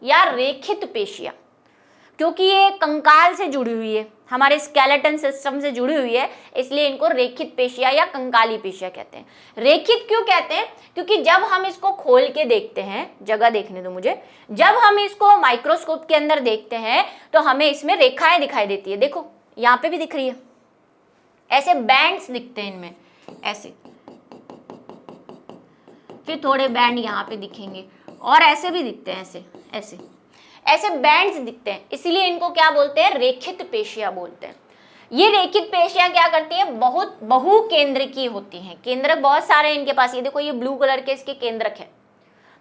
या रेखित पेशियां, क्योंकि ये कंकाल से जुड़ी हुई है, हमारे स्केलेटन सिस्टम से जुड़ी हुई है, इसलिए इनको रेखित पेशियां या कंकाली पेशियां कहते हैं। रेखित क्यों कहते हैं? क्योंकि जब हम इसको खोल के देखते हैं, जगह देखने दो मुझे, जब हम इसको माइक्रोस्कोप के अंदर देखते हैं तो हमें इसमें रेखाएं दिखाई देती है। देखो यहाँ पे भी दिख रही है, ऐसे बैंड्स दिखते हैं इनमें, ऐसे, फिर थोड़े बैंड यहाँ पे दिखेंगे और ऐसे भी दिखते हैं, ऐसे ऐसे ऐसे बैंड्स दिखते हैं। इसीलिए इनको क्या बोलते हैं? रेखित पेशियां बोलते हैं। ये रेखित पेशियां क्या करती है, बहुत बहु केंद्रकी होती हैं, केंद्रक बहुत सारे हैं इनके पास। ये देखो ये ब्लू कलर के इसके केंद्रक है,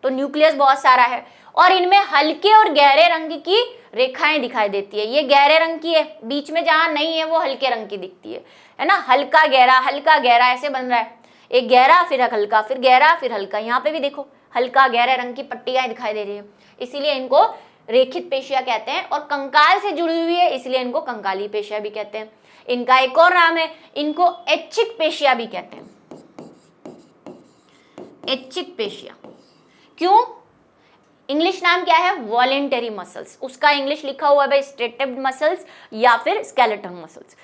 तो न्यूक्लियस बहुत सारा है, और इनमें हल्के और गहरे रंग की रेखाएं दिखाई देती है। ये गहरे रंग की है, बीच में जहां नहीं है वो हल्के रंग की दिखती है ना, हल्का गहरा ऐसे बन रहा है, एक गहरा फिर हल्का फिर गहरा फिर हल्का। यहाँ पे भी देखो हल्का गहरे रंग की पट्टियां दिखाई दे रही है, इसीलिए इनको रेखित पेशियां कहते हैं। और कंकाल से जुड़ी हुई है इसलिए इनको कंकाली पेशियां भी कहते हैं। इनका एक और नाम है, इनको ऐच्छिक पेशियां भी कहते हैं। ऐच्छिक पेशियां क्यों, इंग्लिश नाम क्या है, वॉलेंटरी मसल्स, उसका इंग्लिश लिखा हुआ है स्ट्रेटेड मसल्स या फिर स्केलेटन मसल्स।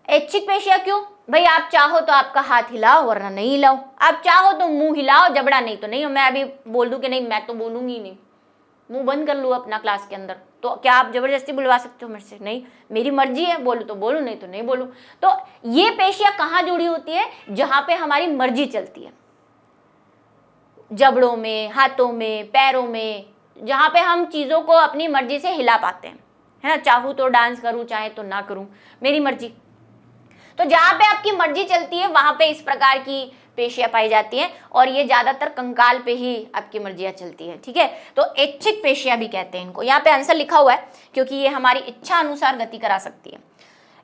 ऐच्छिक पेशियां क्यों भाई, आप चाहो तो आपका हाथ हिलाओ वरना नहीं हिलाओ, आप चाहो तो मुंह हिलाओ जबड़ा नहीं तो नहीं। मैं अभी बोल दूं कि नहीं मैं तो बोलूंगी नहीं, मुंह बंद कर लूँ अपना क्लास के अंदर, तो क्या आप जबरदस्ती बुलवा सकते हो मेरे से, नहीं, मेरी मर्जी है, बोलूँ तो बोलूँ नहीं तो नहीं बोलूँ। तो ये पेशियां कहाँ जुड़ी होती है, जहां पे हमारी मर्जी चलती है, जबड़ों में, हाथों में, पैरों में, जहां पे हम चीजों को अपनी मर्जी से हिला पाते हैं, है ना, चाहूँ तो डांस करूँ चाहे तो ना करूँ, मेरी मर्जी। तो जहां पे आपकी मर्जी चलती है वहां पे इस प्रकार की पेशियां पाई जाती हैं, और ये ज्यादातर कंकाल पे ही आपकी मर्जियां चलती है, ठीक है। तो ऐच्छिक पेशियां भी कहते हैं इनको, यहाँ पे आंसर लिखा हुआ है क्योंकि ये हमारी इच्छा अनुसार गति करा सकती है।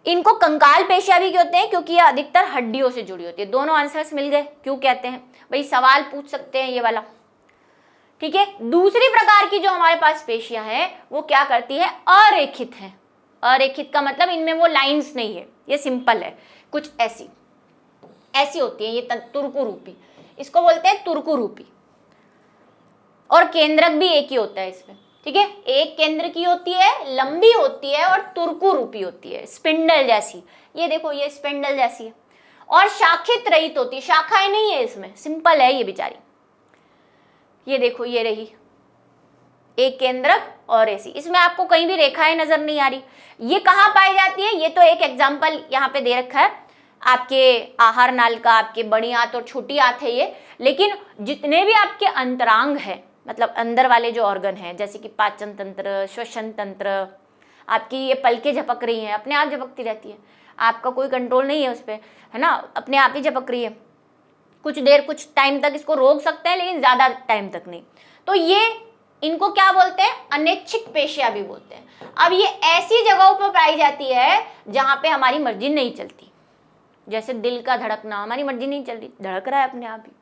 इनको कंकाल पेशियां भी कहते हैं क्योंकि ये अधिकतर हड्डियों से जुड़ी होती है। दोनों आंसर्स मिल गए, क्यों कहते हैं भाई, सवाल पूछ सकते हैं ये वाला, ठीक है। दूसरी प्रकार की जो हमारे पास पेशियां हैं वो क्या करती है, अरेखित है। अरेखित का मतलब इनमें वो लाइंस नहीं है, ये सिंपल है, कुछ ऐसी होती है, ये तुर्कु रूपी, इसको बोलते हैं तुर्कु रूपी। और केंद्रक भी एक ही होता है इसमें, ठीक है, एक केंद्र की होती है, लंबी होती है और तुर्कु रूपी होती है, स्पिंडल जैसी। ये देखो ये स्पिंडल जैसी है, और शाखित रहित होती है, शाखाएं नहीं है इसमें, सिंपल है ये बेचारी। ये देखो ये रही एक केंद्रक और ऐसी, इसमें आपको कहीं भी रेखाएं नजर नहीं आ रही। ये कहाँ पाई जाती है, ये तो एक एग्जाम्पल यहाँ पे दे रखा है आपके आहार नाल का, आपके बड़ी आंत और छोटी आंत है ये, लेकिन जितने भी आपके अंतरांग है, मतलब अंदर वाले जो ऑर्गन हैं, जैसे कि पाचन तंत्र, श्वसन तंत्र, आपकी ये पलकें झपक रही हैं, अपने आप झपकती रहती है, आपका कोई कंट्रोल नहीं है उस पर, है ना, अपने आप ही झपक रही है। कुछ देर कुछ टाइम तक इसको रोक सकते हैं लेकिन ज्यादा टाइम तक नहीं। तो ये इनको क्या बोलते हैं, अनैच्छिक पेशियां भी बोलते हैं। अब ये ऐसी जगहों पर पाई जाती है जहां पे हमारी मर्जी नहीं चलती, जैसे दिल का धड़कना, हमारी मर्जी नहीं चल रही, धड़क रहा है अपने आप ही।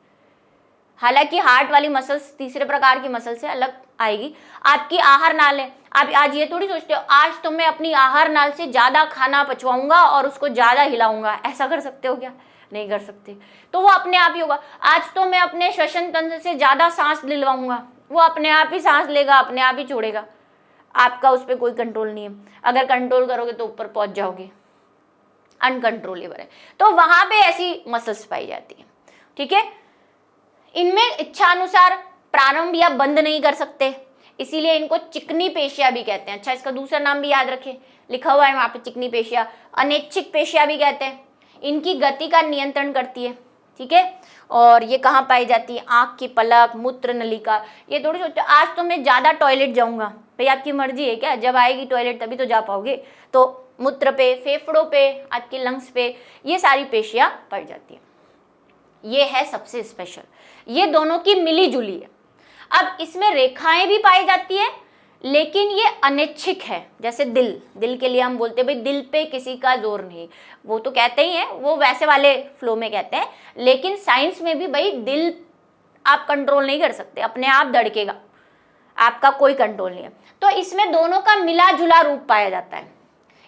हालांकि हार्ट वाली मसल्स तीसरे प्रकार की मसल से अलग आएगी। आपकी आहार नाल है, आप आज ये थोड़ी सोचते हो आज तो मैं अपनी आहार नाल से ज्यादा खाना पचवाऊंगा और उसको ज्यादा हिलाऊंगा, ऐसा कर सकते हो क्या, नहीं कर सकते। तो वो अपने आप ही होगा। आज तो मैं अपने श्वसन तंत्र से ज्यादा सांस दिलवाऊंगा, वो अपने आप ही सांस लेगा, अपने आप ही छोड़ेगा, आपका उस पर कोई कंट्रोल नहीं है। अगर कंट्रोल करोगे तो ऊपर पहुंच जाओगे, अनकंट्रोलेबल है। तो वहां पे ऐसी मसल्स पाई जाती है, ठीक है। इनमें इच्छानुसार प्रारंभ या बंद नहीं कर सकते, इसीलिए इनको चिकनी पेशियां भी कहते हैं। अच्छा, इसका दूसरा नाम भी याद रखें, लिखा हुआ है वहां पे चिकनी पेशियां। अनैच्छिक पेशियां भी कहते हैं, इनकी गति का नियंत्रण करती है, ठीक है। और ये कहाँ पाई जाती है, आंख की पलक, मूत्र नलिका। ये थोड़ी सोचते आज तो मैं ज्यादा टॉयलेट जाऊंगा, भाई आपकी मर्जी है क्या, जब आएगी टॉयलेट तभी तो जा पाओगे। तो मूत्र पे, फेफड़ों पे, आपके लंग्स पे, ये सारी पेशियां पाई जाती है। ये है सबसे स्पेशल, ये दोनों की मिली जुली है। अब इसमें रेखाएं भी पाई जाती है लेकिन ये अनैच्छिक है। जैसे दिल के लिए हम बोलते हैं भाई दिल पे किसी का जोर नहीं, वो तो कहते ही हैं, वो वैसे वाले फ्लो में कहते हैं। लेकिन साइंस में भी भाई दिल आप कंट्रोल नहीं कर सकते, अपने आप धड़केगा, आपका कोई कंट्रोल नहीं है। तो इसमें दोनों का मिला जुला रूप पाया जाता है।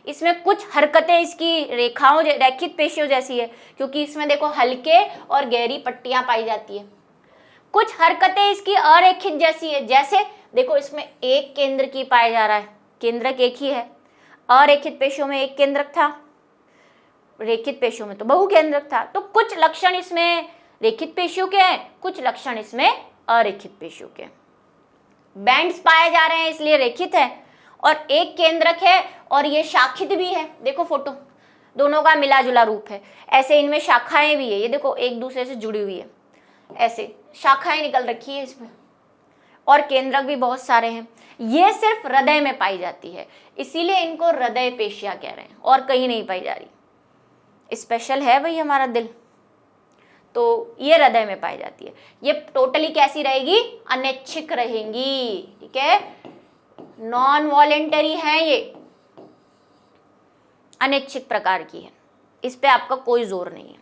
इसमें कुछ हरकतें इसकी रेखाओं रैखित पेशियों जैसी है, क्योंकि इसमें देखो हल्के और गहरी पट्टियां पाई जाती है। कुछ हरकतें इसकी अरेखित जैसी है, जैसे देखो इसमें एक केंद्र की पाया जा रहा है, केंद्रक एक ही है। अरेखित पेशियों में एक केंद्रक था, रेखित पेशियों में तो बहुकेंद्रक था। तो कुछ लक्षण इसमें रेखित पेशियों के हैं, कुछ लक्षण इसमें अरेखित पेशियों के। बैंड्स पाए जा रहे हैं इसलिए रेखित है, और एक केंद्रक है और ये शाखित भी है। देखो फोटो, दोनों का मिला जुला रूप है। ऐसे इनमें शाखाएं भी है, ये देखो एक दूसरे से जुड़ी हुई है, ऐसे शाखाएं निकल रखी है इसमें। और केंद्रक भी बहुत सारे हैं। ये सिर्फ हृदय में पाई जाती है, इसीलिए इनको हृदय पेशियां कह रहे हैं, और कहीं नहीं पाई जा रही। स्पेशल है भाई हमारा दिल, तो ये हृदय में पाई जाती है। ये टोटली कैसी रहेगी? अनैच्छिक रहेंगी, ठीक है, नॉन वॉलेंटरी है, ये अनैच्छिक प्रकार की है, इस पे आपका कोई जोर नहीं है।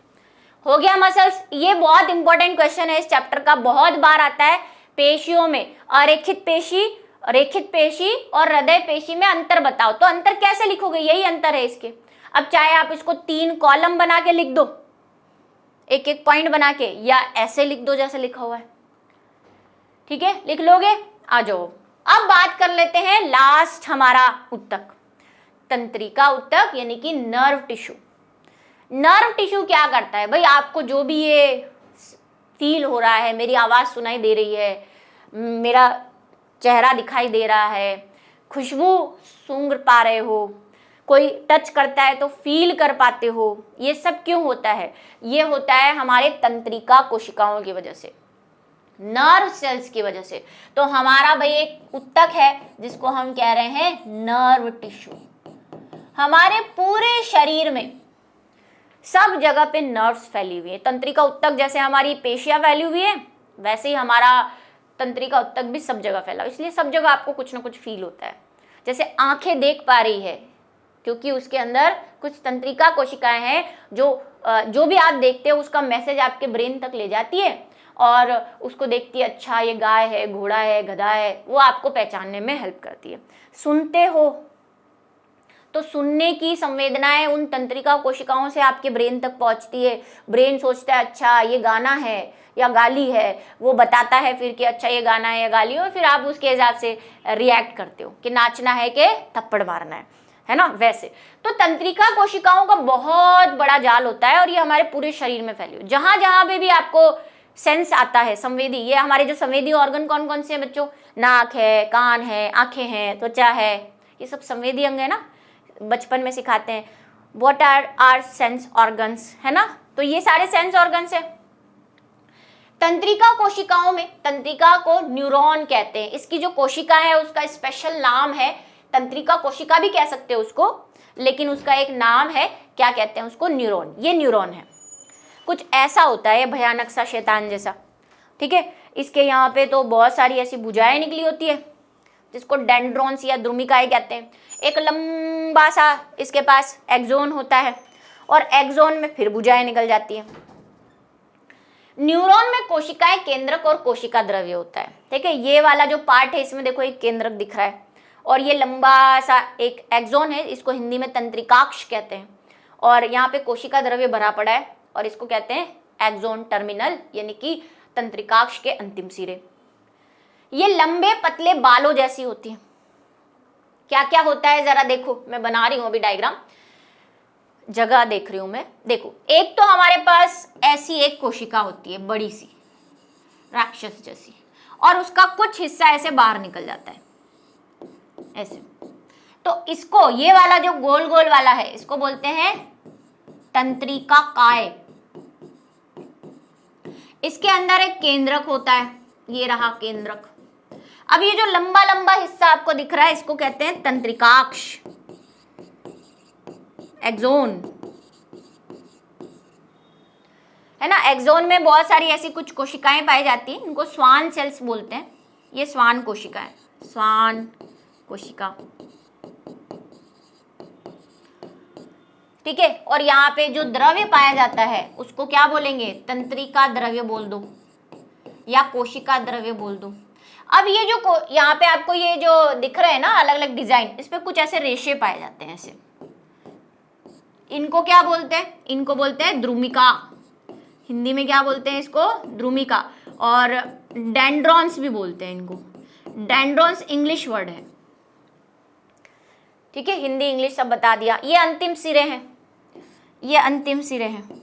हो गया मसल्स। ये बहुत इंपॉर्टेंट क्वेश्चन है, इस चैप्टर का बहुत बार आता है। पेशियों में अरेखित पेशी, रेखित पेशी और हृदय पेशी में अंतर बताओ, तो अंतर कैसे लिखोगे? यही अंतर है इसके। अब चाहे आप इसको 3 कॉलम बना के लिख दो, एक एक पॉइंट बना के, या ऐसे लिख दो जैसे लिखा हुआ है, ठीक है, लिख लोगे? आ जाओ। अब बात कर लेते हैं लास्ट हमारा ऊतक, तंत्रिका ऊतक यानी कि नर्व टिश्यू। नर्व टिश्यू क्या करता है भाई? आपको जो भी ये फील हो रहा है, मेरी आवाज सुनाई दे रही है, मेरा चेहरा दिखाई दे रहा है, खुशबू सूंघ पा रहे हो, कोई टच करता है तो फील कर पाते हो, ये सब क्यों होता है? ये होता है हमारे तंत्रिका कोशिकाओं की वजह से, नर्व सेल्स की वजह से। तो हमारा भाई एक ऊतक है जिसको हम कह रहे हैं नर्व टिश्यू। हमारे पूरे शरीर में सब जगह पे नर्व्स फैली हुई है। तंत्रिका ऊतक जैसे हमारी पेशियां फैली हुई है, वैसे ही हमारा तंत्रिका ऊतक भी सब जगह फैला, इसलिए सब जगह आपको कुछ ना कुछ फील होता है। जैसे आंखें देख पा रही है क्योंकि उसके अंदर कुछ तंत्रिका कोशिकाएं हैं जो भी आप देखते हो उसका मैसेज आपके ब्रेन तक ले जाती है और उसको देखती है, अच्छा ये गाय है, घोड़ा है, गधा है, वो आपको पहचानने में हेल्प करती है। सुनते हो तो सुनने की संवेदनाएं उन तंत्रिका कोशिकाओं से आपके ब्रेन तक पहुंचती है। ब्रेन सोचता है अच्छा ये गाना है या गाली है, वो बताता है फिर कि अच्छा ये गाना है या गाली है, और फिर आप उसके हिसाब से रिएक्ट करते हो कि नाचना है कि थप्पड़ मारना है ना। वैसे तो तंत्रिका कोशिकाओं का बहुत बड़ा जाल होता है और ये हमारे पूरे शरीर में फैली हुई। जहां जहां पे भी आपको सेंस आता है, संवेदी, ये हमारे जो संवेदी ऑर्गन कौन कौन से हैं बच्चों? नाक है, कान है, आंखें हैं, त्वचा है, ये सब संवेदी अंग है ना, बचपन में सिखाते हैं व्हाट आर सेंस ऑर्गन्स, है ना। तो ये सारे सेंस ऑर्गन्स है। तंत्रिका कोशिकाओं में, तंत्रिका को न्यूरॉन कहते हैं, इसकी जो कोशिका है उसका स्पेशल नाम है, तंत्रिका कोशिका भी कह सकते हो उसको, लेकिन उसका एक नाम है, क्या कहते हैं उसको? न्यूरॉन। ये न्यूरॉन है, कुछ ऐसा होता है भयानक सा, शैतान जैसा, ठीक है। इसके यहाँ पे तो बहुत सारी ऐसी भुजाएं निकली होती है जिसको डेंड्रॉन्स या द्रुमिकाएं कहते हैं। एक लंबा सा इसके पास एक्सोन होता है और एक्सोन में फिर भुजाएं निकल जाती है। न्यूरॉन में कोशिकाएं केंद्रक और कोशिका द्रव्य होता है, ठीक है। ये वाला जो पार्ट है इसमें देखो एक केंद्रक दिख रहा है और ये लंबा सा एक एक्सोन है, इसको हिंदी में तंत्रिकाक्ष कहते हैं, और यहाँ पे कोशिका द्रव्य भरा पड़ा है और इसको कहते हैं एक्सोन टर्मिनल, यानी कि तंत्रिकाक्ष के अंतिम सिरे। ये लंबे पतले बालों जैसी होती है। क्या क्या होता है जरा देखो, मैं बना रही हूं अभी डायग्राम, जगह देख रही हूं मैं। देखो एक तो हमारे पास ऐसी एक कोशिका होती है बड़ी सी, राक्षस जैसी, और उसका कुछ हिस्सा ऐसे बाहर निकल जाता है ऐसे। तो इसको, ये वाला जो गोल गोल वाला है, इसको बोलते हैं तंत्रिका काय। इसके अंदर एक केंद्रक होता है, ये रहा केंद्रक। अब ये जो लंबा लंबा हिस्सा आपको दिख रहा है इसको कहते हैं तंत्रिकाक्ष, एक्सोन, है ना। एक्सोन में बहुत सारी ऐसी कुछ कोशिकाएं पाई जाती हैं, इनको स्वान सेल्स बोलते हैं। ये स्वान कोशिका है, स्वान कोशिका, ठीक है। और यहाँ पे जो द्रव्य पाया जाता है उसको क्या बोलेंगे? तंत्रिका द्रव्य बोल दो या कोशिका द्रव्य बोल दो। अब ये जो यहाँ पे आपको ये जो दिख रहे हैं ना अलग अलग डिजाइन, इस पे कुछ ऐसे रेशे पाए जाते हैं ऐसे, इनको क्या बोलते हैं? इनको बोलते हैं द्रुमिका। हिंदी में क्या बोलते हैं इसको? द्रुमिका। और डेंड्रॉन्स भी बोलते हैं इनको। डेंड्रॉन्स इंग्लिश वर्ड है, ठीक है, हिंदी इंग्लिश सब बता दिया। ये अंतिम सिरे हैं, ये अंतिम सिरे हैं।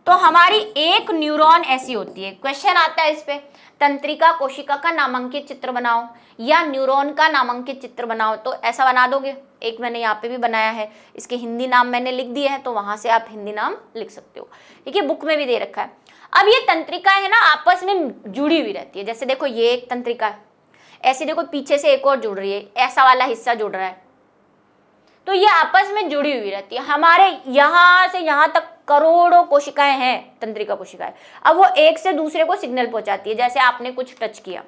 तो हमारी एक न्यूरॉन ऐसी होती है, क्वेश्चन आता है इस पे, तंत्रिका कोशिका का नामांकित चित्र बनाओ या न्यूरॉन का नामांकित चित्र बनाओ, तो ऐसा बना दोगे। एक मैंने यहाँ पे भी बनाया है, इसके हिंदी नाम मैंने लिख दिए हैं, तो वहां से आप हिंदी नाम लिख सकते हो, ठीक है, बुक में भी दे रखा है। अब ये तंत्रिका है ना आपस में जुड़ी हुई रहती है। जैसे देखो ये एक तंत्रिका है, ऐसे देखो पीछे से एक और जुड़ रही है, ऐसा वाला हिस्सा जुड़ रहा है, तो ये आपस में जुड़ी हुई रहती है। हमारे यहाँ से यहाँ तक करोड़ों कोशिकाएं हैं, तंत्रिका कोशिकाएं। अब वो एक से दूसरे को सिग्नल पहुंचाती है। जैसे आपने कुछ टच किया,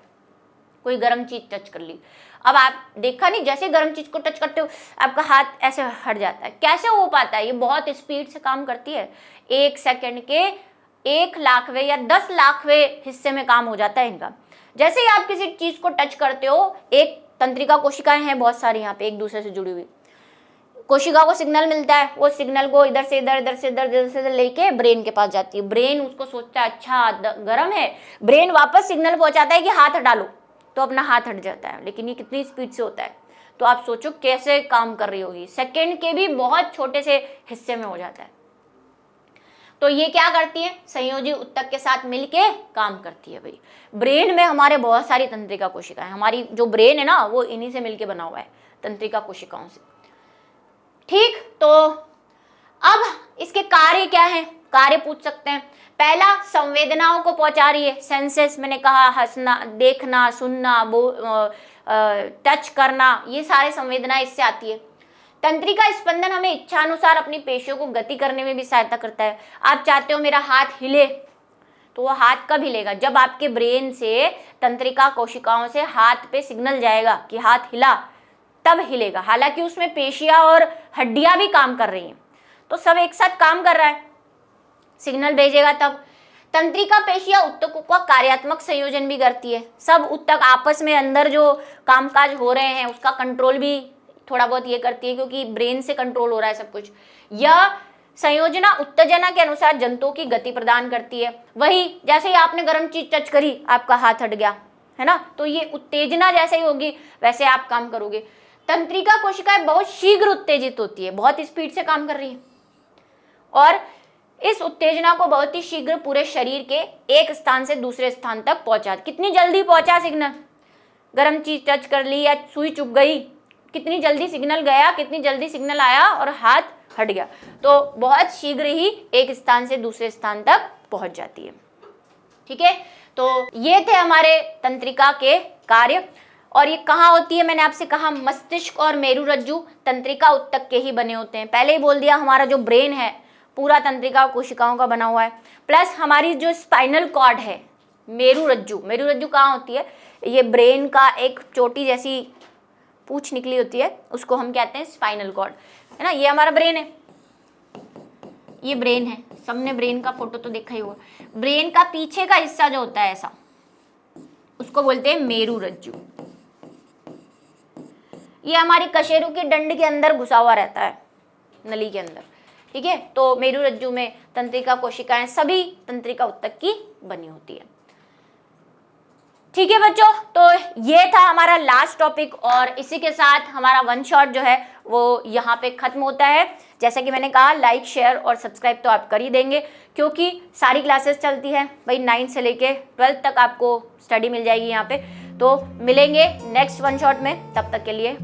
कोई गर्म चीज टच कर ली, अब आप देखा नहीं, जैसे गर्म चीज को टच करते हो आपका हाथ ऐसे हट जाता है। कैसे हो पाता है? ये बहुत स्पीड से काम करती है। 1 सेकंड के 1 लाखवें या 10 लाखवें हिस्से में काम हो जाता है इनका। जैसे ही आप किसी चीज को टच करते हो, एक तंत्रिका कोशिकाएं हैं बहुत सारी यहाँ पे एक दूसरे से जुड़ी हुई, कोशिका को सिग्नल मिलता है, वो सिग्नल को इधर से इधर, इधर से इधर, इधर से इधर लेके ब्रेन के पास जाती है। ब्रेन उसको सोचता है अच्छा गर्म है, ब्रेन वापस सिग्नल पहुंचाता है कि हाथ हटा लो, तो अपना हाथ हट जाता है। लेकिन ये कितनी स्पीड से होता है, तो आप सोचो कैसे काम कर रही होगी। सेकंड के भी बहुत छोटे से हिस्से में हो जाता है। तो ये क्या करती है? संयोजी उत्तक के साथ मिलके काम करती है। भाई ब्रेन में हमारे बहुत सारी तंत्रिका कोशिकाएं, हमारी जो ब्रेन है ना वो इन्हीं से मिलके बना हुआ है, तंत्रिका कोशिकाओं से। ठीक, तो अब इसके कार्य क्या है? कार्य पूछ सकते हैं। पहला, संवेदनाओं को पहुंचा रही है, सेंसेस, मैंने कहा हंसना, देखना, सुनना, टच करना, ये सारे संवेदनाएं इससे आती है। तंत्रिका स्पंदन हमें इच्छानुसार अपनी पेशियों को गति करने में भी सहायता करता है। आप चाहते हो मेरा हाथ हिले, तो वो हाथ कब हिलेगा? जब आपके ब्रेन से तंत्रिका कोशिकाओं से हाथ पे सिग्नल जाएगा कि हाथ हिला, तब हिलेगा। हालांकि उसमें पेशियां और हड्डियां भी काम कर रही हैं, तो सब एक साथ काम कर रहा है, सिग्नल भेजेगा तब। तंत्रिका पेशियां उत्तकों का कार्यात्मक संयोजन भी करती है। सब उत्तक आपस में अंदर जो कामकाज हो रहे हैं उसका कंट्रोल भी थोड़ा बहुत ये करती है, क्योंकि ब्रेन से कंट्रोल हो रहा है सब कुछ। यह संयोजना उत्तेजना के अनुसार जंतुओं की गति प्रदान करती है। वही जैसे ही आपने गर्म चीज टच करी, आपका हाथ हट गया, है ना, तो ये उत्तेजना जैसे ही होगी वैसे आप काम करोगे। तंत्रिका कोशिकाएं बहुत शीघ्र उत्तेजित होती है, बहुत स्पीड से काम कर रही है, और इस उत्तेजना को बहुत ही शीघ्र पूरे शरीर के एक स्थान से दूसरे स्थान तक पहुंचा। कितनी जल्दी पहुंचा सिग्नल? गर्म चीज टच कर ली या सुई चुभ गई, कितनी जल्दी सिग्नल गया, कितनी जल्दी सिग्नल आया और हाथ हट गया, तो बहुत शीघ्र ही एक स्थान से दूसरे स्थान तक पहुंच जाती है। ठीक है, तो ये थे हमारे तंत्रिका के कार्य। और ये कहाँ होती है? मैंने आपसे कहा मस्तिष्क और मेरुरज्जु तंत्रिका उत्तक के ही बने होते हैं। पहले ही बोल दिया, हमारा जो ब्रेन है पूरा तंत्रिका कोशिकाओं का बना हुआ है, प्लस हमारी जो स्पाइनल कॉर्ड है, मेरुरज्जु, मेरुरज्जु कहाँ होती है? ये ब्रेन का एक छोटी जैसी पूंछ निकली होती है, उसको हम कहते हैं स्पाइनल कॉर्ड, है ना। ये हमारा ब्रेन है, ये ब्रेन है, सबने ब्रेन का फोटो तो देखा ही होगा। ब्रेन का पीछे का हिस्सा जो होता है ऐसा, उसको बोलते हैं मेरुरज्जु। ये हमारी कशेरु की डंड के अंदर घुसा हुआ रहता है, नली के अंदर। ठीक है, तो मेरुरज्जु में तंत्रिका कोशिकाएं सभी तंत्रिका उत्तक की बनी होती है। ठीक है बच्चों, तो ये था हमारा लास्ट टॉपिक, और इसी के साथ हमारा वन शॉट जो है वो यहाँ पे खत्म होता है। जैसा कि मैंने कहा, लाइक, शेयर और सब्सक्राइब तो आप कर ही देंगे, क्योंकि सारी क्लासेस चलती हैं भाई, 9 से लेके 12 तक आपको स्टडी मिल जाएगी यहाँ पे। तो मिलेंगे नेक्स्ट वन शॉट में, तब तक के लिए